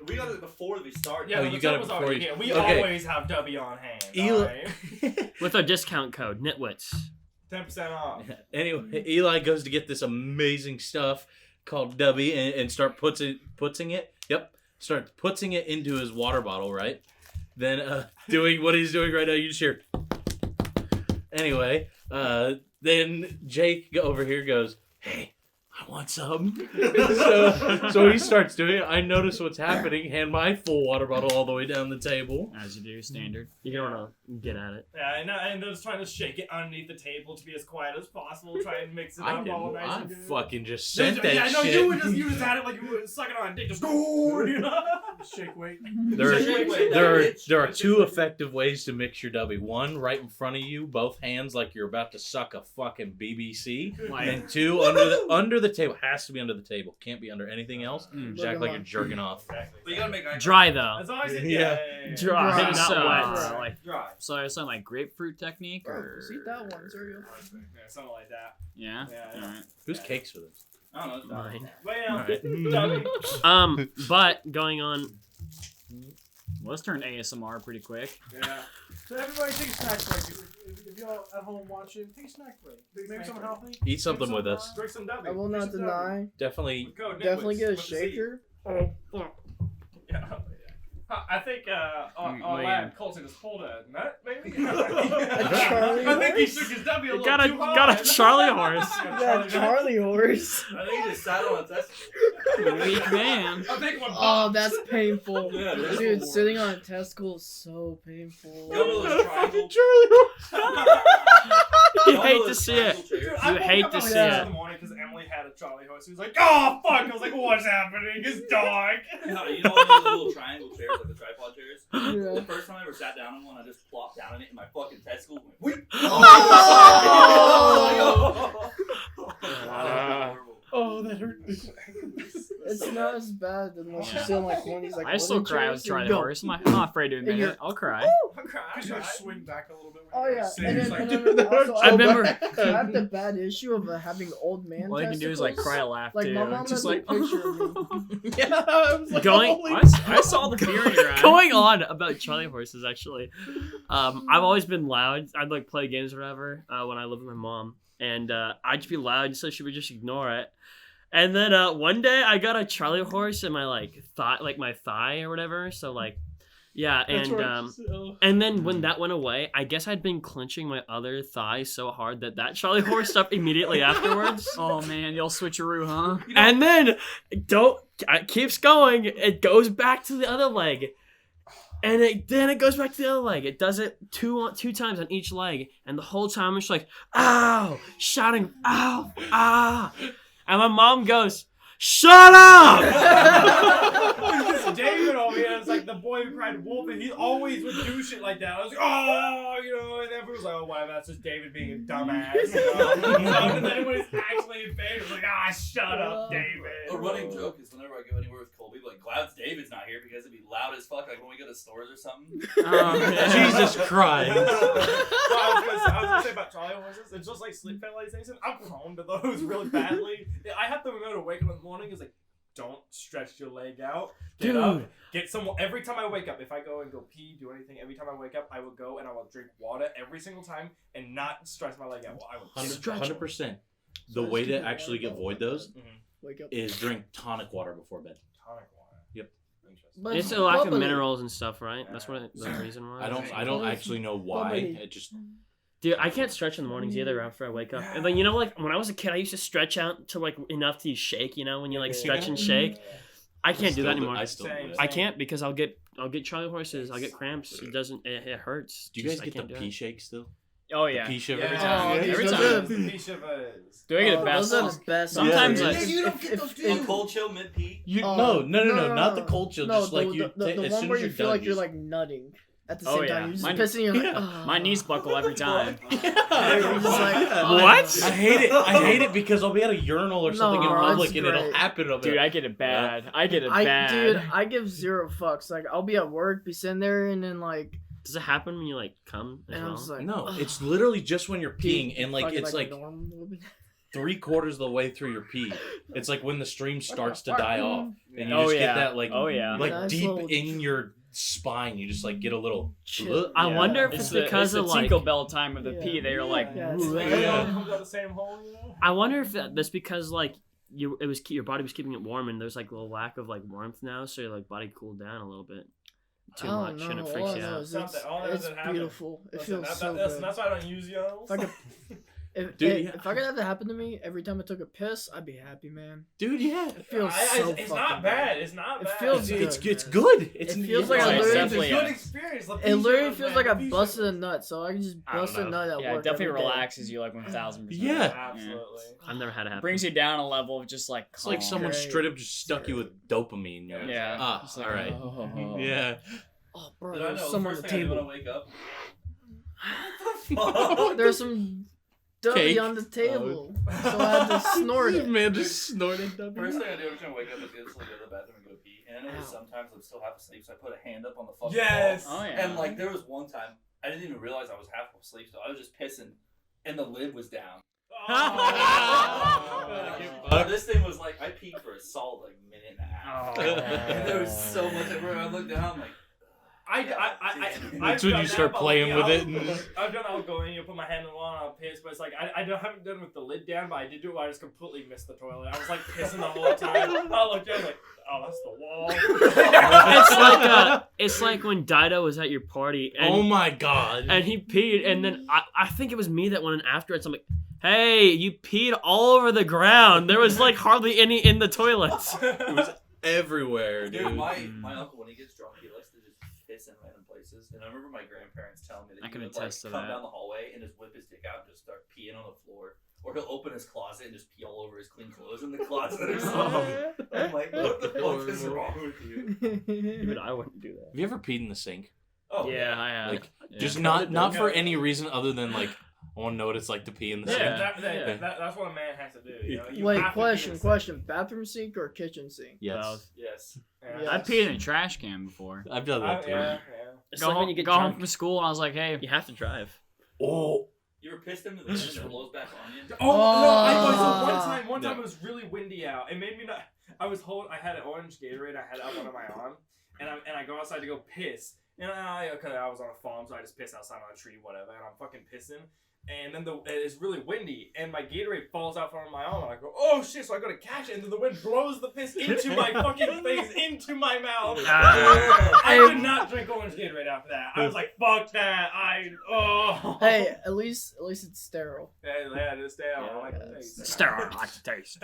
We got it before we started. Yeah, Oh, the you got it was before already you- here. We okay. always have W on hand. Eli- Alright? With our discount code, Nitwitz. 10% off. Anyway, Eli goes to get this amazing stuff called W and start putzing it. Yep, starts putzing it into his water bottle, right? Then doing what he's doing right now. You just hear. Anyway, then Jake over here goes, "Hey, I want some." so he starts doing it. I notice what's happening. Hand my full water bottle all the way down the table. As you do, standard. You're gonna want to get at it. Yeah, and they're just trying to shake it underneath the table to be as quiet as possible. Try and mix it I up all didn't. nice I and good. fucking just sent that Yeah, I know shit. you just had it like you were sucking on a dick. Just go. You know? Shake weight. There are two effective ways to mix your W. One, right in front of you, both hands like you're about to suck a fucking BBC. Like, And two, under the table. Has to be under the table. Can't be under anything else. Just act like you're jerking off. Exactly. But you gotta make eye Dry though. As long as Yeah. Dry, Dry. not So, wet. like, Dry. so it's something like grapefruit technique, Bro, or just eat that one, cereal. Yeah, something like that. Yeah. Yeah. Alright. Whose cakes are this? I don't know. It's Mine. But yeah, Alright. W. But going on. Well, let's turn ASMR pretty quick. Yeah. So everybody take a snack break. If y'all at home watching, take a snack break. Make something healthy. Eat something with us. Drink some W. I will not deny. Definitely. Go, Definitely Nitwitz get a with the C. shaker. Yeah. I think our Wait. lad Colton just pulled a nut, maybe. Charlie I think he horse? shook his W a You little too hard. got a Charlie horse. Yeah, Charlie horse. I think he just sat on a testicle. Weak man. I think one Oh, popped. that's painful. Yeah, that's Dude, cool. sitting on a testicle is so painful. Go to those triangle. You hate to see it. Dude, You I woke hate up to at see 6 it. in the morning because Emily had a Charlie horse. He was like, "Oh fuck!" I was like, "What's happening? It's dark." No, you know one of those little triangle chairs, like the tripod chairs? Yeah. The first time I ever sat down on one, I just plopped down in it and my fucking testicle went whoop. Oh, that hurt. It's not as bad unless you Yeah. sit on like one of these like. I still wooden cry chairs with and you Charlie go, horse. I'm not afraid to admit And you're- it. I'll cry. I'm crying. Because you swing back a little bit. Oh yeah, Sit, and it's then, like, and then also, I remember- I have the bad issue of having old man. All you can do is like testicles. cry, laugh Like too. my mom Just has like a picture of me. Yeah, I was like, Going- holy- I saw the fear in your eyes. Going on about Charlie horses, actually, I've always been loud. I'd like play games or whatever when I lived with my mom, and I'd just be loud so she would just ignore it. And then one day I got a Charlie horse in my my thigh or whatever. So like, yeah, That's and right. and then when that went away, I guess I'd been clenching my other thigh so hard that Charlie horse stopped immediately afterwards. Oh man, y'all switcheroo, huh? And then it keeps going. It goes back to the other leg, and then it goes back to the other leg. It does it two times on each leg, and the whole time I'm just like, "Ow!" shouting, "Ow! Ah!" And my mom goes, "Shut up!" This David over here is like the boy who cried wolf, and he always would do shit like that. I was like, "Oh," you know, and everyone was like, "Oh, whatever, that's just David being a dumbass." You know? And then when he's actually in bed, it's like, "Ah, shut up, David." A running joke is whenever I go anywhere with Colby, like, glad David's not here because it'd be loud as fuck, like when we go to stores or something. Oh, man. Jesus Christ. Well, I was gonna say about Charlie my horses. It's just like sleep paralyzation. I'm prone to those really badly. I have to remember to wake up in the morning. Is like, don't stretch your leg out. Get up. Get some. Every time I wake up, if I go and go pee, do anything. Every time I wake up, I will go and I will drink water every single time and not stretch my leg out. Well, I will 100%. So The way to actually avoid those Wake up. is drink tonic water before bed. tonic water. Yep. Interesting. But It's a lack of bubbly. minerals and stuff, right? That's what the reason why. I don't actually know why. Bubbly. It just Dude, I can't stretch in the mornings either after I wake up. And like, you know, like when I was a kid, I used to stretch out to like enough to shake. You know, when you like stretch and shake. I can't do that anymore. I still do Same. it. I can't because I'll get Charlie horses. I'll get cramps. It doesn't. It hurts. Do you guys Just- I get the can't do pea it. shake still? Oh yeah. The pea shiver? Yeah, Oh, every those time. are- The pea shivers. Do I get Oh, a best? those are the best. Sometimes Yeah, I- You don't get those, A dude. cold chill mid pee. No, not the cold chill. No, Just like the, you, the as one soon where as you you're feel done, like you're just- like nutting at the Oh, same yeah. time. You're just Mine- pissing. You're like, Yeah. My knees buckle every time. You're just like, What? I hate it. I hate it because I'll be at a urinal or something in No, public it's and it'll great. happen. I'll be Dude, like, I get it bad. I get it bad. Dude, I give zero fucks. Like, I'll be at work, be sitting there, and then like, Does it happen when you like come as and I'm well? just like, no, ugh. it's literally just when you're peeing and like Fucking, it's like normal. 3/4 of the way through your pee. It's like when the stream starts to die off and you Oh, just yeah. get that like Oh, yeah. like Nice deep little- in your spine. You just like get a little. Chill. I Yeah. wonder if It's it's the, because it's of the like. Tinkle Bell time of the Yeah. pee. They're like, Yeah, it's- "Ooh, Everyone Yeah. comes out the same hole, you know? I wonder if that's because like your body was keeping it warm and there's like a little lack of like warmth now, so your like body cooled down a little bit too I much don't and it know. freaks All I you know out. is Something- all I know is it's it happened. beautiful. It Listen, feels so good. that's why I don't use yos. If I could- If, Dude, if, yeah. if I could have that happen to me every time I took a piss, I'd be happy, man. Dude, yeah. It feels so it's fucking not bad. It's not It bad. feels It's good. it's good. It's It feels like I it's literally- a definitely, good yeah. experience. The It pea literally shivers, feels man. like I The pea busted a shivers. nut, so I can just I don't bust a know. nut at yeah, it work. definitely every day. relaxes you like 1,000%. Yeah. Absolutely. I've never had it happen. Brings you down a level of just like It's like calm. someone Great. straight up just stuck you with dopamine. You're like, Yeah. Ah, Just like, all right. oh. Yeah. Oh, bro, Did I there's know some the on the first thing I do when I table. wake up? There's some dubby Cake. on the table, so I had to snort it. Man just snorted First thing I do every time I wake up is instantly go to the bathroom and go pee. And I know Ow. sometimes I'm still half asleep, so I put a hand up on the fucking Yes. wall. Oh yeah. And like there was one time I didn't even realize I was half asleep, so I was just pissing, and the lid was down. Fuck. This thing was like I peed for a solid like minute and a half. Oh. And there was so much everywhere. I looked down, I'm like. That's when you start playing with it and- I've done. I'll go in, you put my hand in the wall, and I'll piss. But it's like haven't done it with the lid down, but I did do it where I just completely missed the toilet. I was like pissing the whole time. I looked down, I was like, oh, that's the wall. It's like when Dido was at your party and Oh my god. and he peed and then I think it was me that went in afterwards. I'm like, hey, you peed all over the ground. There was like hardly any in the toilets. It was everywhere, dude. Dude, my uncle, when he gets drunk, he likes to just piss in random places. And I remember my grandparents telling me that I he can would attest like to come that. down the hallway and just whip his dick out and just start peeing on the floor. Or he'll open his closet and just pee all over his clean clothes in the closet or something. I'm like, what the fuck is wrong with you? Even I wouldn't do that. Have you ever peed in the sink? Oh, Yeah, I have. Like, Yeah. just not for any reason other than like I want to know what it's like to pee in the Yeah. sink. That's what a man has to do. You know? You Wait, have to be in the question. sink. Bathroom sink or kitchen sink? Yes, Both. Yes. Yeah. I peed in a trash can before. I've done that too. Yeah. It's Go like home, when you get go home drunk, from school, and I was like, hey, you have to drive. Oh, You ever pissed into the wind and it blows back on you? Oh no! Ah. One time No. it was really windy out. It made me not. I had an orange Gatorade. I had it up under my arm, and I go outside to go piss. And I was on a farm, so I just piss outside on a tree, whatever. And I'm fucking pissing. And then it's really windy, and my Gatorade falls out from my arm, and I go, oh shit, so I go to catch it, and then the wind blows the piss into my fucking face, into my mouth. I did not drink orange Gatorade after that. I was like, fuck that. Hey, at least it's sterile. Yeah, just stay out. I like the taste. sterile like the taste.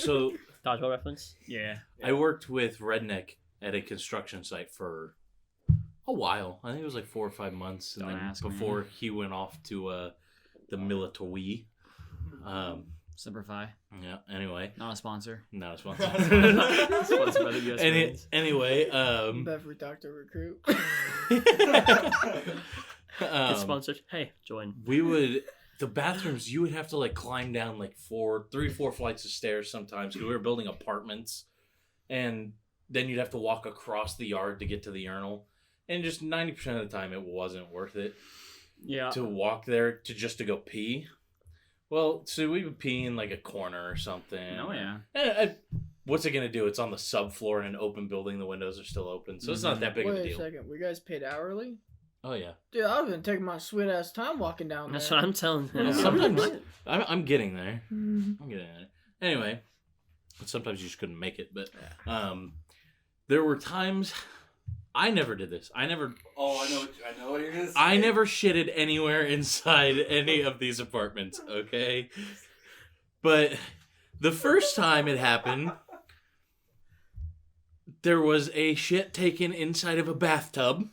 so Dodgeball reference. Yeah. I worked with Redneck at a construction site for a while. I think it was like 4 or 5 months, and Don't then ask me. before he went off to the military. Simplify. Yeah. Anyway, Not a sponsor. not a sponsor. Sponsored by the US Marines. Anyway, Beverly Doctor Recruit. Get sponsored. Hey, join. the bathrooms, you would have to like climb down like 3-4 flights of stairs sometimes because we were building apartments, and then you'd have to walk across the yard to get to the urinal, and just 90% of the time it wasn't worth it. Yeah. to walk there to go pee. Well, so we would pee in like a corner or something. Oh yeah. What's it gonna do? It's on the subfloor in an open building. The windows are still open, so it's not that big of a Wait a deal. second. We guys paid hourly? Oh yeah. Dude, I've been taking my sweet ass time walking down That's there. what I'm telling you. Well, sometimes I'm getting there. Mhm. I'm getting there. Anyway, sometimes you just couldn't make it, but there were times I never did this. Oh, I know what you're gonna say. I never shitted anywhere inside any of these apartments, okay? But the first time it happened, there was a shit taken inside of a bathtub.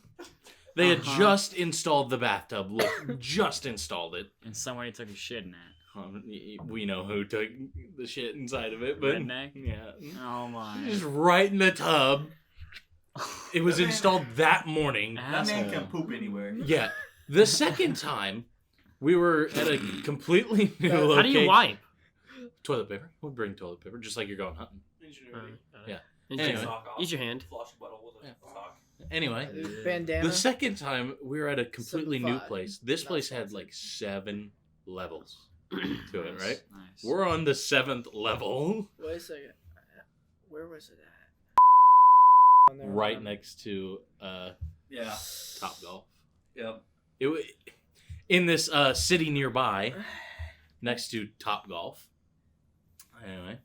They had just installed the bathtub. Look, just installed it. And somebody took a shit in that. We know who took the shit inside of it, but Redneck? yeah, Oh my. just right in the tub. It was installed that morning. That man Asshole. can poop anywhere. Yeah. The second time, we were at a completely new location. How do you wipe? Toilet paper. We'll bring toilet paper, just like you're going hunting. Ingenuity. Yeah. Use, Anyway. your, use your hand. Flush bottle with a sock. Anyway, Bandana. the second time, we were at a completely new 75. place. This Not place had fancy. like 7 levels to it, right? Nice. We're on the 7th level, Wait a second. Where was it at? right next to Yeah. Top Golf. Yep. In this city nearby, next to Top Golf. Anyway,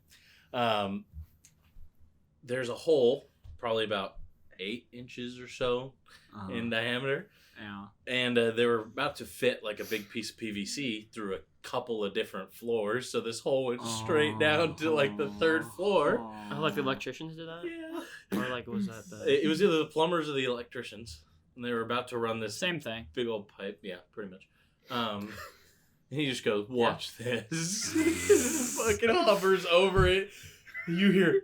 there's a hole, probably about 8 inches or so in diameter, Yeah. and they were about to fit like a big piece of PVC through a couple of different floors. So this hole went straight down to like the 3rd floor. Oh, like the electricians did that? Yeah. Or like was that the... It was either the plumbers or the electricians, and they were about to run this Same thing. big old pipe. Yeah, pretty much. And he just goes, "Watch this." Fucking hovers over it. You hear,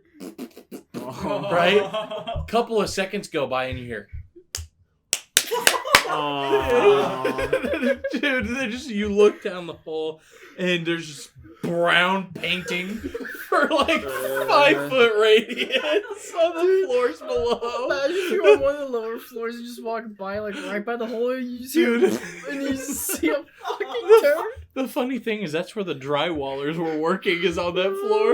right? Couple of seconds go by, and you hear, dude. You look down the hole, and there's just brown painting for like 5-foot radius on the floors below. Imagine if you're on one of the lower floors and just walk by, like right by the hole, and you just hear, Dude. and you just see a fucking turd. The funny thing is, that's where the drywallers were working, is on that floor.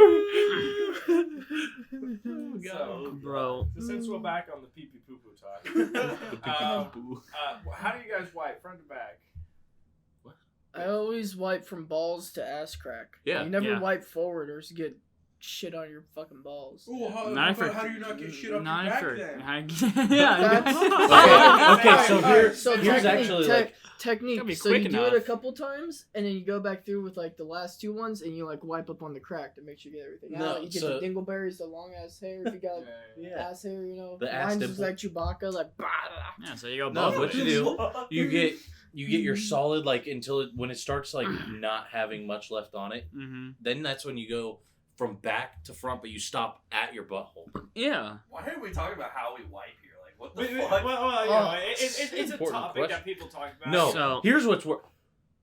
Oh, God. Bro. So since we're back on the pee pee poo poo talk, The pee-pee-poo-poo. how do you guys wipe, front to back? I always wipe from balls to ass crack. Yeah. You never Yeah. wipe forward or get shit on your fucking balls. Ooh, how do you not get shit up Not your back for, then? yeah. Okay, so here's technique- actually like, technique. Gotta be So quick you do enough. it a couple times, and then you go back through with like the last 2 ones, and you like wipe up on the crack to make sure you get everything No, out. You get so- the dingleberries, the long ass hair. If you got yeah. ass hair, you know. The ass Mine's just dimple. like Chewbacca, like. Bah, Yeah, so you go No, both what ways. you do, you get your solid like until when it starts like not having much left on it. Mm-hmm. Then that's when you go from back to front, but you stop at your butthole. Yeah. Why are we talking about how we wipe here? Like, what the Well, fuck? you know, it's a Important topic question. that people talk about. No, So- here's what's worse.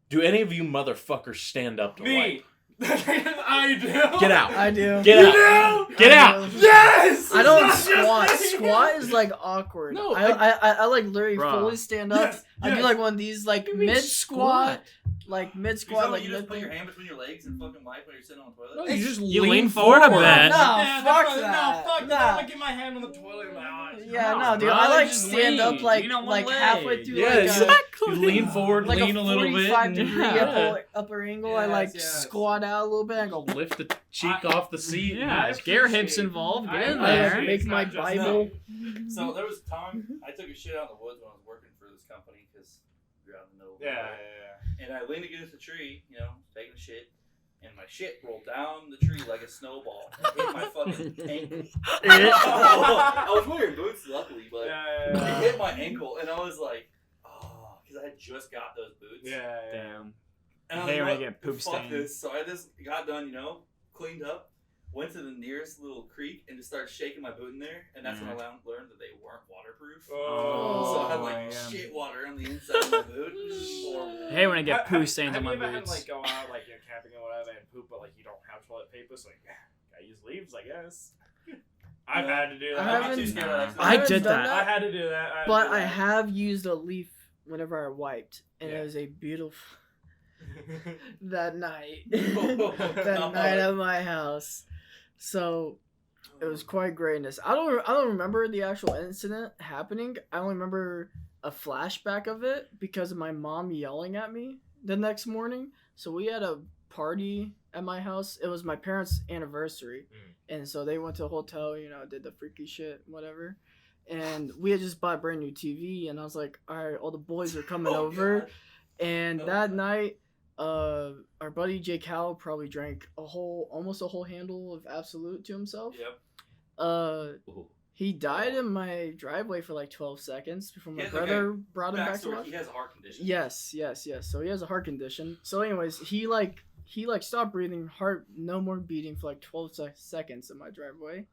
Do any of you motherfuckers stand up to wipe? Me. I do. Get out. I do. Get out. Get I out. do. Yes. I don't It's not squat. just me. Squat is like awkward. No, I like literally Bruh. fully stand up. Yes, I do yes. like one of these like You mean mid squat, like mid You squat, tell me like you just mid put your thing. hand between your legs and fucking wipe when you're sitting on the toilet? No, you just You lean forward a bit. No, Yeah, fuck no, that. No, fuck Nah. that. I'm gonna get my hand on the toilet in my eyes. Yeah, No, no, dude. bro, I like just stand lean. up like You know, one like leg. halfway through Yeah, like you lean forward, like lean a a little bit. 45 and- degree yeah. upper angle. I like Yes. squat out a little bit. I go. Lift the cheek off the seat. Yeah, I get your hips appreciate- involved. Get I in I there. like make my It's not just Bible. So there was a time I took a shit out in the woods when I was working for this company because we were out in the middle of the Yeah, woods. And I leaned against the tree, you know, taking a shit, and my shit rolled down the tree like a snowball. It hit my fucking ankle. I was wearing boots, luckily, but yeah. it hit my ankle, and I was like, oh, because I had just got those boots. Yeah. Damn. And I I was hate like, when you get poop fuck stains. this. So I just got done, you know, cleaned up, went to the nearest little creek, and just started shaking my boot in there, and that's when I learned that they weren't waterproof. Oh, So I had my like God. shit water on the inside of my boot. It was horrible. I hate when I get poo stains on Have my you ever had boots. like go out like you're camping or whatever and poop, but like you don't have toilet paper, so like gotta use leaves, I guess. I've had to do that. I I'm not haven't- too scared of that. I did done that. I had to do that. But I have used a leaf whenever I wiped, and Yeah. it was a beautiful that night. Oh, That no. night at my house. So it was quite greatness. I don't remember the actual incident happening. I only remember a flashback of it because of my mom yelling at me the next morning. So we had a party at my house. It was my parents' anniversary. And so they went to a hotel, did the freaky shit, whatever. And we had just bought a brand new TV, and I was like, all right, all the boys are coming over. God. And that night, our buddy Jake Howell probably drank almost a whole handle of Absolute to himself. Yep. He died in my driveway for like 12 seconds before my Yeah, brother brought him back to Backstory, life. he has a heart condition. Yes. So he has a heart condition. So anyways, he stopped breathing, heart no more beating for like 12 seconds in my driveway.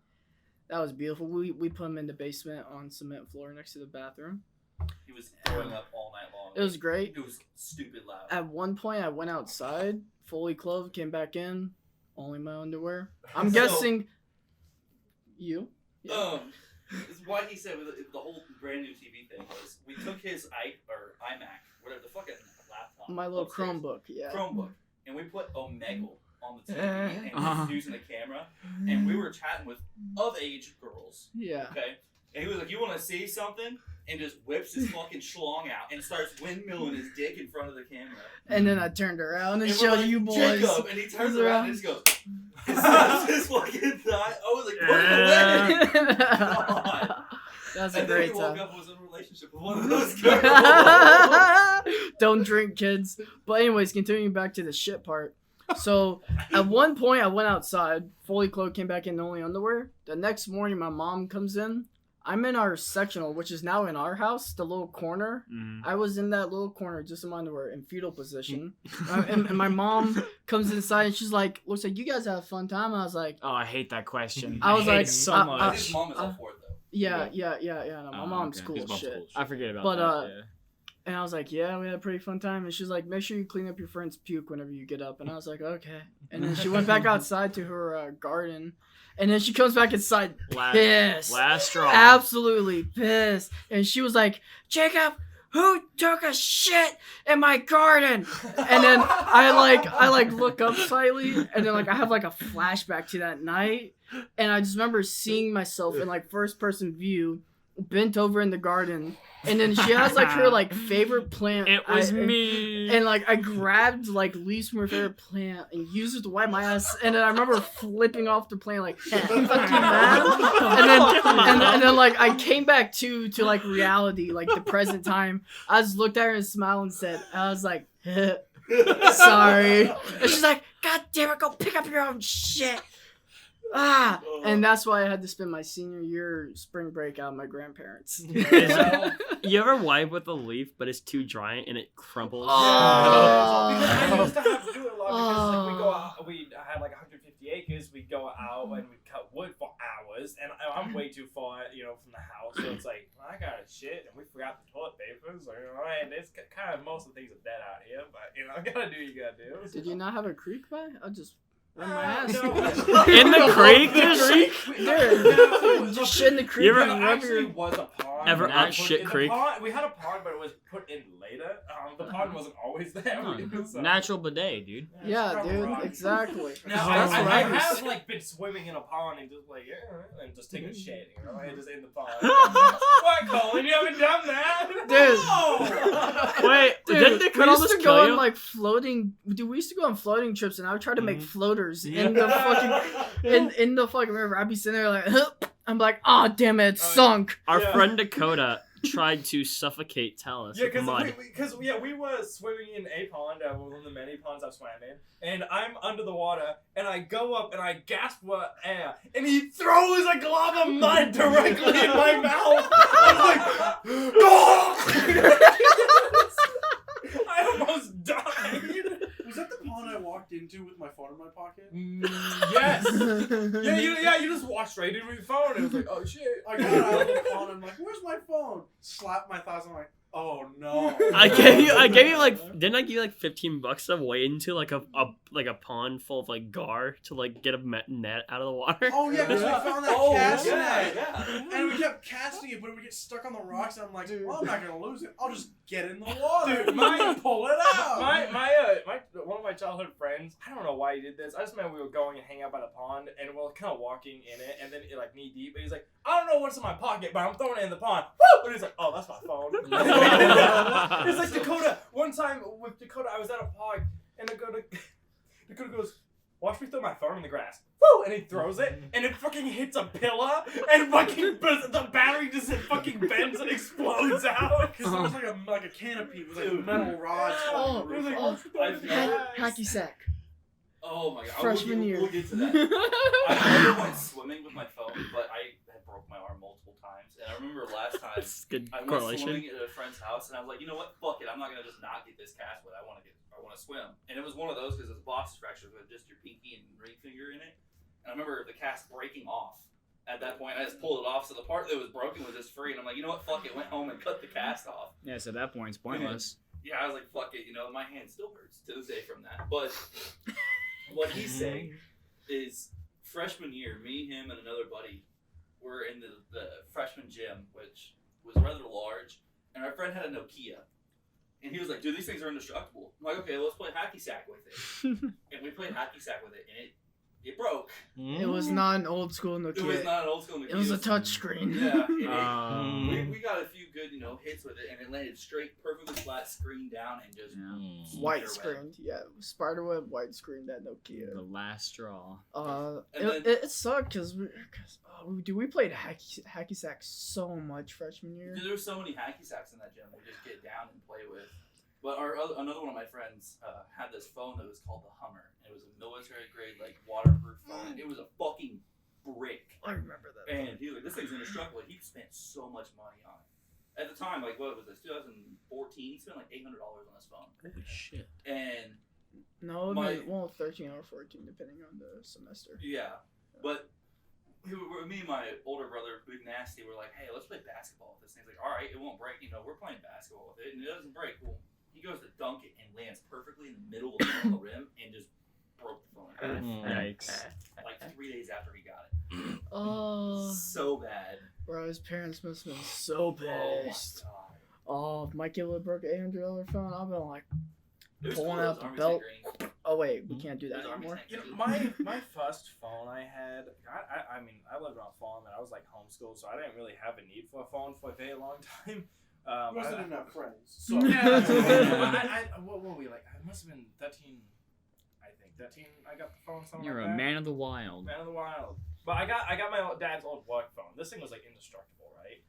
That was beautiful. We put him in the basement on cement floor next to the bathroom. He was throwing up all night long. It was great. It was stupid loud. At one point, I went outside, fully clothed, came back in, only my underwear. I'm So- guessing you. It's why he said with the whole brand new TV thing was we took his iMac, whatever the fucking laptop, My little upstairs, Chromebook, yeah. Chromebook, and we put Omegle on the TV and he Uh-huh. was using the camera, and we were chatting with of age girls. Yeah. Okay, and he was like, "You want to see something?" And just whips his fucking schlong out and starts windmilling his dick in front of the camera. And then I turned around and And we're showed like, you boys. Jacob, and he turns around and just goes, his fucking thigh. I was like, put it away. God. That's a And then great he woke time. up and was in a relationship with one of those girls. Don't drink, kids. But anyways, continuing back to the shit part. So at one point, I went outside, fully clothed, came back in only underwear. The next morning, my mom comes in. I'm in our sectional, which is now in our house, the little corner. I was in that little corner, just in my underwear, in fetal position. And my mom comes inside and she's like, looks like you guys have a fun time. I was like, Oh, I hate that question. I was hate like, it so I- much. His mom is all for it, though. yeah. No, my Oh, mom's okay. cool His as mom's shit. cool as I forget about But, that. Yeah. And I was like, yeah, we had a pretty fun time. And she's like, make sure you clean up your friend's puke whenever you get up. And I was like, okay. And then she went back outside to her garden. And then she comes back inside pissed. Last straw. Absolutely pissed. And she was like, Jacob, who took a shit in my garden? And then I look up slightly. And then I have a flashback to that night. And I just remember seeing myself in first person view, bent over in the garden. And then she has her favorite plant. It was me. And I grabbed leaves from her favorite plant and used it to wipe my ass. And then I remember flipping off the plant fuck you, man. And then I came back to reality, the present time. I just looked at her and smiled and said, I was like, sorry. And she's like, God damn it, go pick up your own shit. And that's why I had to spend my senior year spring break out with my grandparents. You ever wipe with a leaf, but it's too dry and it crumples? Because I used to have to do it a lot because we go out, we had 150 acres, we'd go out and we'd cut wood for hours, and I'm way too far, from the house, so it's I got shit, and we forgot the toilet paper, so, and it's kind of, most of the things are dead out here, but, I gotta do what you gotta do. Did you not have a creek by? I'll just run my ass. No. In the creek? Dude, just shit in the creek. You ever- and There rub actually your... was a pond. Ever that at was put Shit in the Creek? pond- we had a pond, but it was put in later. The pond wasn't always there. So. Natural bidet, dude. Yeah, it's dude, probably exactly. Now, That's what I I was- have been swimming in a pond and just and just taking a shit, and just in the pond. What, Cawlin? You haven't done that, Dude. No! Wait, Dude, didn't they we cut all used this to go kill on you? floating. Dude, we used to go on floating trips, and I would try to make floaters Yeah. in the fucking in the fucking river. I'd be sitting there I'm like, oh damn it, it's sunk. Our Yeah. friend Dakota tried to suffocate Talis Yeah, with mud. because we were swimming in a pond, one of the many ponds I've swam in, and I'm under the water, and I go up and I gasp for air, and he throws a glob of mud directly in my mouth. I was like, I almost died. Was that the pond I walked into with my phone in my pocket? Yes. Yeah, you just walked straight in with your phone, and it was like, oh shit. I got out of the phone and I'm like, where's my phone? Slap my thighs. I'm like, Oh no. I gave you like, didn't I give you like $15 to wade into like a pond full of like gar to like get a net out of the water? Oh yeah, because we found that Oh, cast yeah, net. yeah. And we kept casting it, but it would get stuck on the rocks, and I'm like, well, I'm not gonna lose it. I'll just get in the water. Dude, pull it out. One of my childhood friends, I don't know why he did this. I just remember we were going and hang out by the pond, and we were kind of walking in it, and then it like knee deep, and he's like, I don't know what's in my pocket, but I'm throwing it in the pond. Woo! And he's like, oh, that's my phone. It's like Dakota. One time with Dakota, I was at a park, and Dakota goes, watch me throw my phone in the grass. Woo! And he throws it, and it fucking hits a pillar, and fucking the battery just fucking bends and explodes out. Because it was like a canopy with like metal rods. Oh, on the roof. Hacky sack. Oh my god. Freshman year. We'll get to that. I never went swimming with my phone, but I had broke my arm multiple times. And I remember last time That's good I went correlation. swimming at a friend's house, and I was like, you know what? Fuck it. I'm not gonna just not get this cast wet. I want to swim. And it was one of those because it's a box fracture with just your pinky and ring finger in it. And I remember the cast breaking off. At that point, I just pulled it off, so the part that was broken was just free. And I'm like, you know what? Fuck it. Went home and cut the cast off. Yeah, so at that point, it's pointless. Yeah, I was like, fuck it. You know, my hand still hurts to this day from that. But what he's saying is freshman year, me, him, and another buddy were in the freshman gym, which was rather large, and our friend had a Nokia. And he was like, dude, these things are indestructible. I'm like, okay, let's play hacky sack with it. And we played hacky sack with it, and it broke. It was not an old school Nokia. It was not an old school Nokia. It was a touch screen. Yeah. We got a few good, hits with it, and it landed straight, perfectly flat, screen down, and just White spider screened, yeah. Spiderweb white screened that Nokia. The last straw. It sucked because we played hacky sack so much freshman year. Dude, there were so many hacky sacks in that gym we just get down and play with. But another one of my friends had this phone that was called the Hummer. It was a military grade, like waterproof phone. It was a fucking brick. I remember that. And he was like, this thing's indestructible. He spent so much money on it. At the time, like, what was this, 2014? He spent like $800 on this phone. Holy shit. And no, 13 or 14, depending on the semester. yeah. But me and my older brother, Big Nasty, were like, hey, let's play basketball with this thing. He's like, all right, it won't break. We're playing basketball with it, and it doesn't break. Well, he goes to dunk it and lands perfectly in the middle of the rim and just broke the phone. Yikes. Like 3 days after he got it. Oh. So bad. Bro, his parents must have been so pissed. Oh my god. Oh, if my kid would have broke an $800 phone, I'd been like It was pulling cool, out the Army belt. tank green. Oh wait, we can't do It that was Army anymore. tank green. My first phone I had, I mean, I lived on a farm and I was like homeschooled, so I didn't really have a need for a phone for a very long time. Wasn't enough friends. So Yeah, what were we like? I must have been 13. I think 13. I got the phone. Something You're like a that. man of the wild. Man of the wild. But I got my dad's old work phone. This thing was like indestructible, right?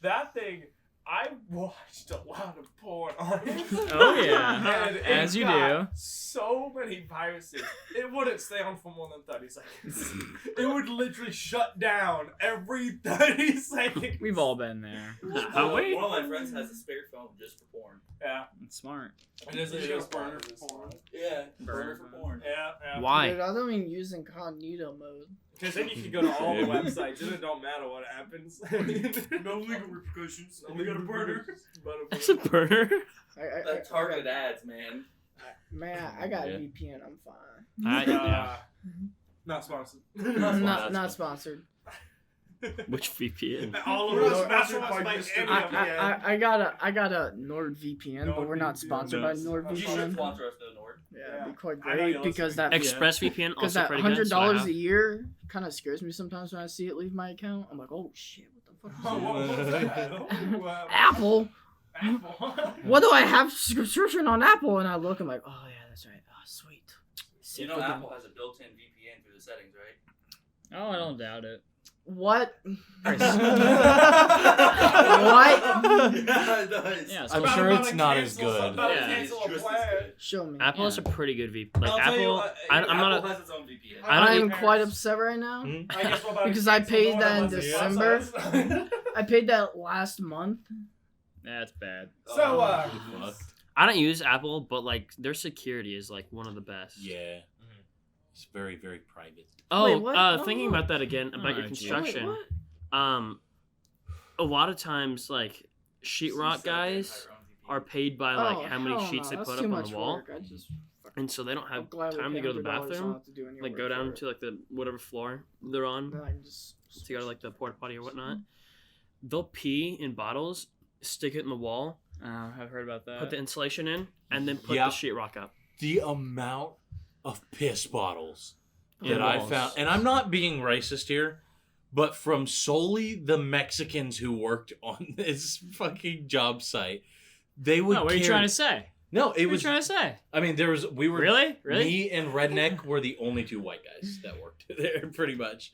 That thing, I watched a lot of porn on it. Oh yeah, And it as you got do. so many viruses. It wouldn't stay on for more than 30 seconds. It would literally shut down every 30 seconds. We've all been there. One of my friends has a spare phone just for porn. Yeah. It's smart. It is You a got a burner for porn. Yeah, burner for porn. Yeah. Why? Dude, I don't even use incognito mode. Because then you can go to all the websites and it don't matter what happens. No legal repercussions. We got a burner. That's a burner. That targeted ads, man. Man, I got Yeah. VPN. I'm fine. Yeah. Not sponsored. Not sponsored. Which VPN? All of We're us not not sponsored sponsored by by just any a of them. I got a NordVPN, but we're not sponsored by You should NordVPN. sponsor us, though, Nord. Yeah, it'd be quite I know great you're because listening. that ExpressVPN because also that pretty good. $100 a year kind of scares me sometimes when I see it leave my account. I'm like, oh shit, what the fuck? Oh, Is what was that? Oh, Apple. Apple. What do I have subscription on Apple? And I look, I'm like, oh yeah, that's right. Oh sweet. You know Apple has a built-in VPN through the settings, right? Oh, I don't doubt it. What? What? Yeah, it does. Yeah, I'm so sure it's not as good. Yeah, Cancel a it's just as plan. good. Show me. Apple has a pretty good VPN. Like I'll tell you Apple, what, I'm Apple not. has its own VPN. I don't I'm quite upset right now. Hmm? I guess what about Because I cancel paid one that in of us is December. us? I paid that last month. That's bad. So, Fuck. I don't use Apple, but like their security is like one of the best. Yeah. It's very, very private. Oh, Wait, what? thinking Oh. about that again about your Alright, Wait, construction. what? A lot of times like sheetrock guys are paid by like how many sheets they put up on the wall, and so they don't have time to go to the bathroom. Like go down to like the whatever floor they're on to go to like the porta potty or whatnot. They'll pee in bottles, stick it in the wall. I've heard about that. Put the insulation in, and then put the sheetrock up. The amount of piss bottles Yeah, that I balls. found, and I'm not being racist here, but from solely the Mexicans who worked on this fucking job site, they would. No, what are you trying to say? No, it What are was. you trying to say? I mean, we were Really? Me and Redneck were the only two white guys that worked there, pretty much.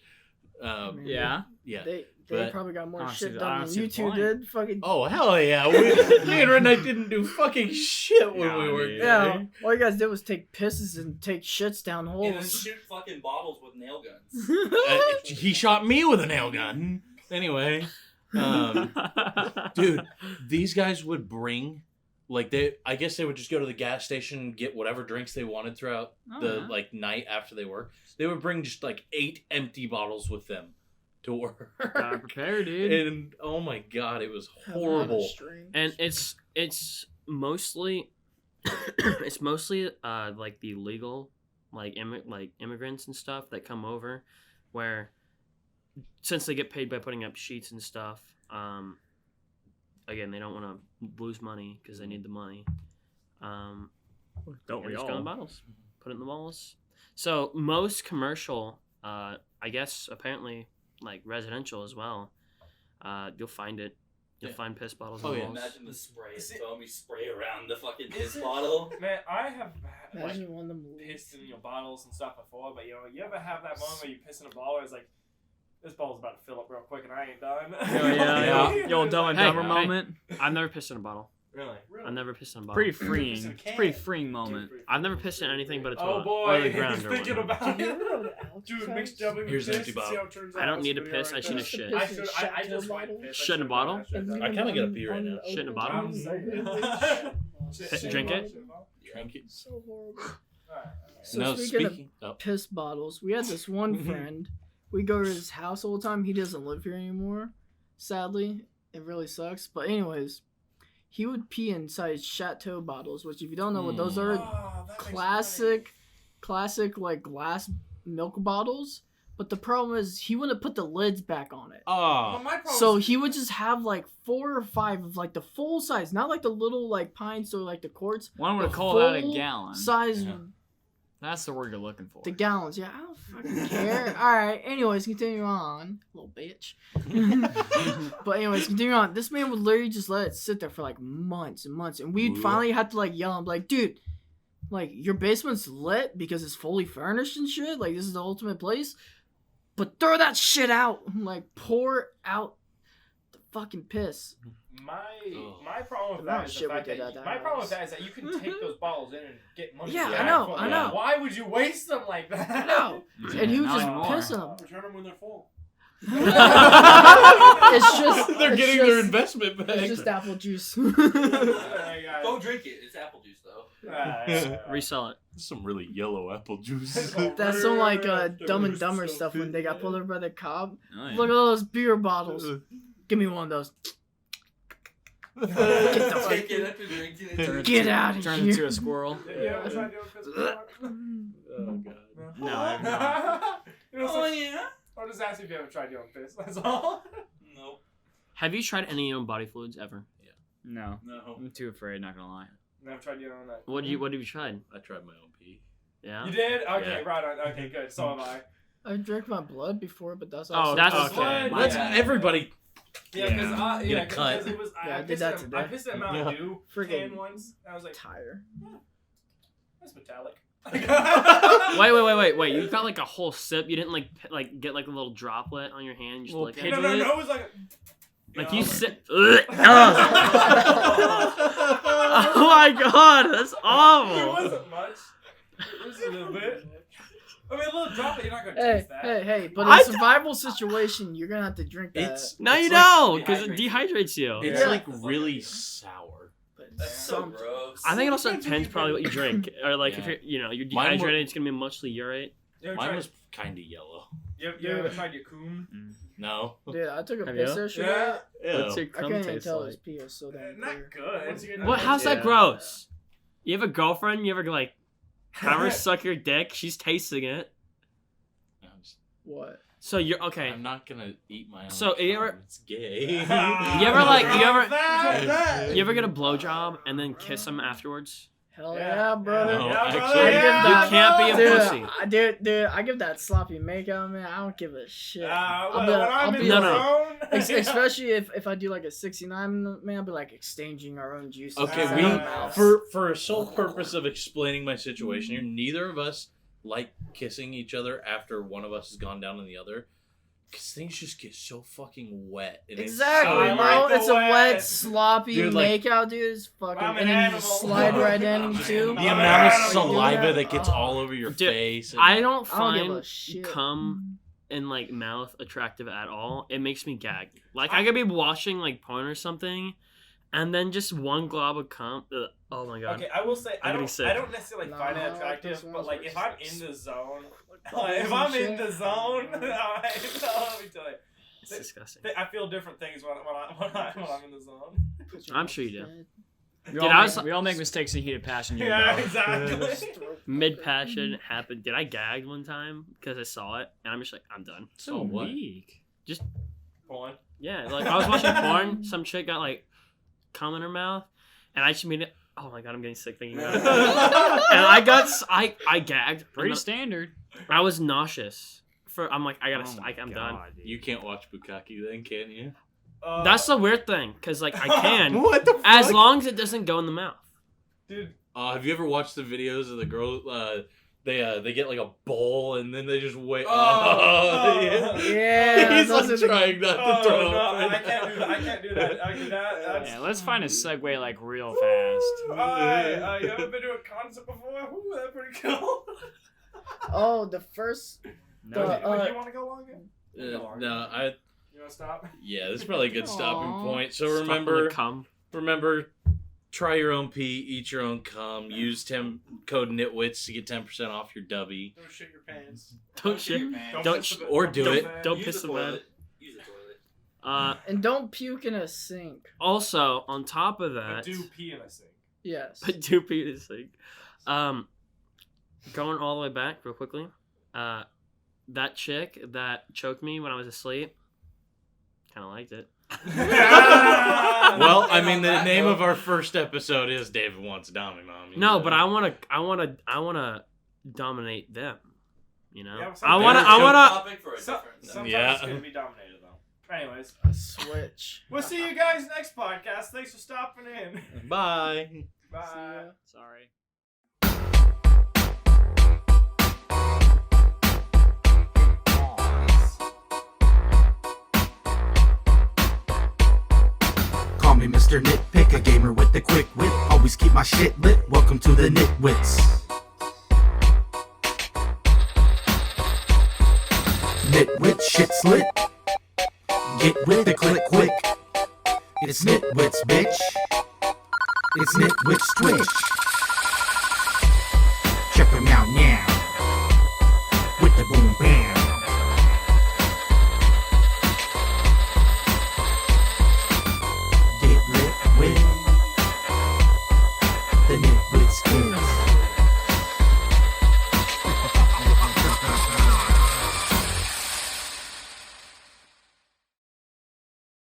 Yeah. Yeah. They But- probably got more I don't shit see- I done don't than see you the two point. did. Fucking Oh hell yeah! Me and Redneck didn't do fucking shit when Nah, we were dude. there. yeah. All you guys did was take pisses and take shits down And then holes. shoot fucking bottles with nail guns. He shot me with a nail gun. Anyway, dude, these guys would bring, like I guess they would just go to the gas station and get whatever drinks they wanted throughout the yeah. like night after they worked. They would bring just like 8 empty bottles with them to work. Gotta prepare, dude. And oh my god, it was horrible. And it's mostly it's mostly like the legal like immigrants and stuff that come over, where since they get paid by putting up sheets and stuff, again they don't want to lose money because they need the money. Don't and we just all? go in bottles, put it in the walls. So most commercial, I guess apparently like residential as well, you'll find it. You'll find piss bottles Oh, in the yeah. walls. Imagine the spray. Foamy spray around the fucking piss bottle. Man, I have like Imagine one of them. pissed in bottles and stuff before, but you ever have that moment where you piss in a bottle? It's like this bottle's about to fill up real quick, and I ain't done. Yeah. Yo, Dumb and Hey, Dumber hey. moment. I've never pissed in a bottle. Really? I've never pissed in a bottle. Pretty freeing. It's a It's can. pretty freeing moment. I've never pissed in anything but a Oh toilet boy, or the he's ground or thinking whatever. about Did you it. ever go to Alex Dude, house? mixed jumping Here's with an empty piss, see bottle. how it turns I out. don't That's need to video piss, I right shouldn't there. shit. I should. I just might Bottle? piss. Shit in a bottle? I kinda gotta pee right now. Shit in a bottle? Drink it? Drink it. So horrible. Alright. So No, speaking of speaking. Oh. piss bottles, we had this one friend. We go to his house all the time. He doesn't live here anymore. Sadly, it really sucks. But anyways, he would pee inside Chateau bottles, which if you don't know what those are, Oh, that makes me classic like glass milk bottles. But the problem is he wouldn't put the lids back on it. Oh. my problem So is- he would just have like 4 or 5 of like the full size, not like the little like pints or like the quarts. One would The call that a full gallon. Size, Yeah. That's the word you're looking for. the gallons. Yeah, I don't fucking care. All right. Anyways, continue on, little bitch. But anyways, continue on. This man would literally just let it sit there for like months and months, and we'd Ooh. finally have to like yell him, like, dude, like your basement's lit because it's fully furnished and shit. Like this is the ultimate place, but throw that shit out. Like pour out the fucking piss. My problem with The amount that of is shit the we fact did that at that my problem house. with that is that you can take those bottles in and get money. Yeah, back I know, from I them. know. Why would you waste them like that? I know. Yeah, And he was not just anymore. pissing them. Return them when they're full. It's just They're it's getting just, their investment back. It's just apple juice. Don't drink it. It's apple juice though. Resell it. Some really yellow apple juice. That's some like Dumb and Dumber stuff when they got pulled over by the cop. Oh, yeah. Look at all those beer bottles. Give me one of those. Take it after drinking it. Get out of Turn here. into a squirrel. Yeah, I tried doing piss before. Oh god. No, I have not. You know, Oh so- yeah. I'll just ask you if you ever tried doing piss. That's all. Nope. Have you tried any of your own body fluids ever? No. No. I'm too afraid, not gonna lie. Never tried doing that. What have you tried? I tried my own pee. Yeah. You did? Okay, Yeah. right on. Okay, good. So have I. I drank my blood before, but that's Oh, also that's okay. Blood, That's yeah. everybody. Yeah, because Get a cut. it was. Yeah, I did pissed that in- today. I pissed in Mountain Yeah. Dew Friggin' can once. I was like, tire. that's metallic. Wait. You got like a whole sip. You didn't like get like a little droplet on your hand. You just Little like pit- No, it was like. like know? you sip. Oh my god, that's It awful. wasn't much. It was a little bit. I mean, a little droplet. You're not gonna Hey, taste that. hey, but in a survival situation, you're gonna have to drink that. It's No, it's you like- don't, because it dehydrates you. It's Yeah. like really sour. But That's so gross. I think it also depends probably what you drink, or like if Yeah. you're Mine were- dehydrated, it's gonna be mostly urate. You ever Mine tried, was kind of yellow. you ever tried Yakum? No. Dude, I took a Have piss you? yesterday. What's Ew. your I cum couldn't even taste tell like? his pee was so damn Not clear. good. What? How's that Yeah. gross? You have a girlfriend? You ever like have her suck your dick? She's tasting it. What? So you're okay. I'm not gonna eat my own. So, you ever- cum. It's gay. You ever like you ever That? you ever get a blowjob and then kiss them afterwards? Hell Yeah. yeah, brother. No, Yeah, actually, brother, I yeah, give that- You can't be a Dude, pussy. dude, I give that sloppy makeout, man. I don't give a shit. When I'll I'm be in No, the no. zone. especially if I do like a 69, man, I'll be like exchanging our own juices. Okay, in we- our mouths. for a sole purpose of explaining my situation here, neither of us like kissing each other after one of us has gone down on the other. Because things just get so fucking wet. And Exactly, I bro. like the It's a wet, wet. sloppy Dude, like- makeout, dude. It's fucking, I'm an and then you animal. just slide right in too. The I'm amount of an animal. saliva that gets Oh. all over your Dude, face. And I don't I don't give a find shit. cum in like mouth attractive at all. It makes me gag. Like I could be watching like porn or something, and then just one glob of cum. Oh my god. Okay, I will say I'm getting sick. I don't necessarily Nah, find I it like attractive, those but ones like where if I'm it's in the zone, bubbles if and I'm in shit. the zone, let me tell you, It's disgusting. I feel different things when I'm in the zone. I'm sure you do. We Dude, all, I make, was- we all make mistakes in heated passion. You Yeah, know. exactly. Mid passion happened. Did I gag one time because I saw it and I'm just like I'm done. So what? weak. Porn. Yeah, like I was watching porn. Some chick got like cum in her mouth, and I just made it. Oh my god, I'm getting sick thinking about it. And I gagged. Pretty And standard. I was nauseous. I'm like I gotta. Oh my I'm done. God, dude. you can't watch Bukkake then, can you? That's the weird thing, cause like I can, What the fuck? as long as it doesn't go in the mouth. dude. Have you ever watched the videos of the girls? They get like a bowl and then they just wait. Oh, yeah. Yeah, He's those like are the- trying not to Oh throw no, up. I can't do that. I can't do that. That's, Yeah, let's find a segue like real fast. You ever been to a concert before? Ooh, that's pretty cool. Oh, the first. No, The, Do you want to go longer? No, You want to stop? yeah, this is probably a good stopping Aw. point. So Stop on the cum. remember, try your own pee, eat your own cum. Use code Nitwitz to get 10% off your dubby. Don't shit your pants. Don't shit. Don't sh- or do it. Don't Use piss the the bed. toilet. Use the toilet. And don't puke in a sink. Also, on top of But that, do pee in a sink. Yes. but do pee in a sink. Going all the way back real quickly. That chick that choked me when I was asleep, kind of liked it. Well, I mean, the name of our first episode is David Wants Dommy Mom. you No, know? but I wanna dominate them. You know, Yeah, I wanna. Topic for a different. Sometimes Yeah. it's gonna be dominated though. Anyways, Switch. we'll see you guys next podcast. Thanks for stopping in. Bye. See Bye. ya. Sorry. Call me Mr. Nitpick, a gamer with the quick wit. Always keep my shit lit. Welcome to the Nitwitz. Nitwit shit's lit. Get with it, click quick. It's Nitwitz, bitch. It's Nitwitz Twitch.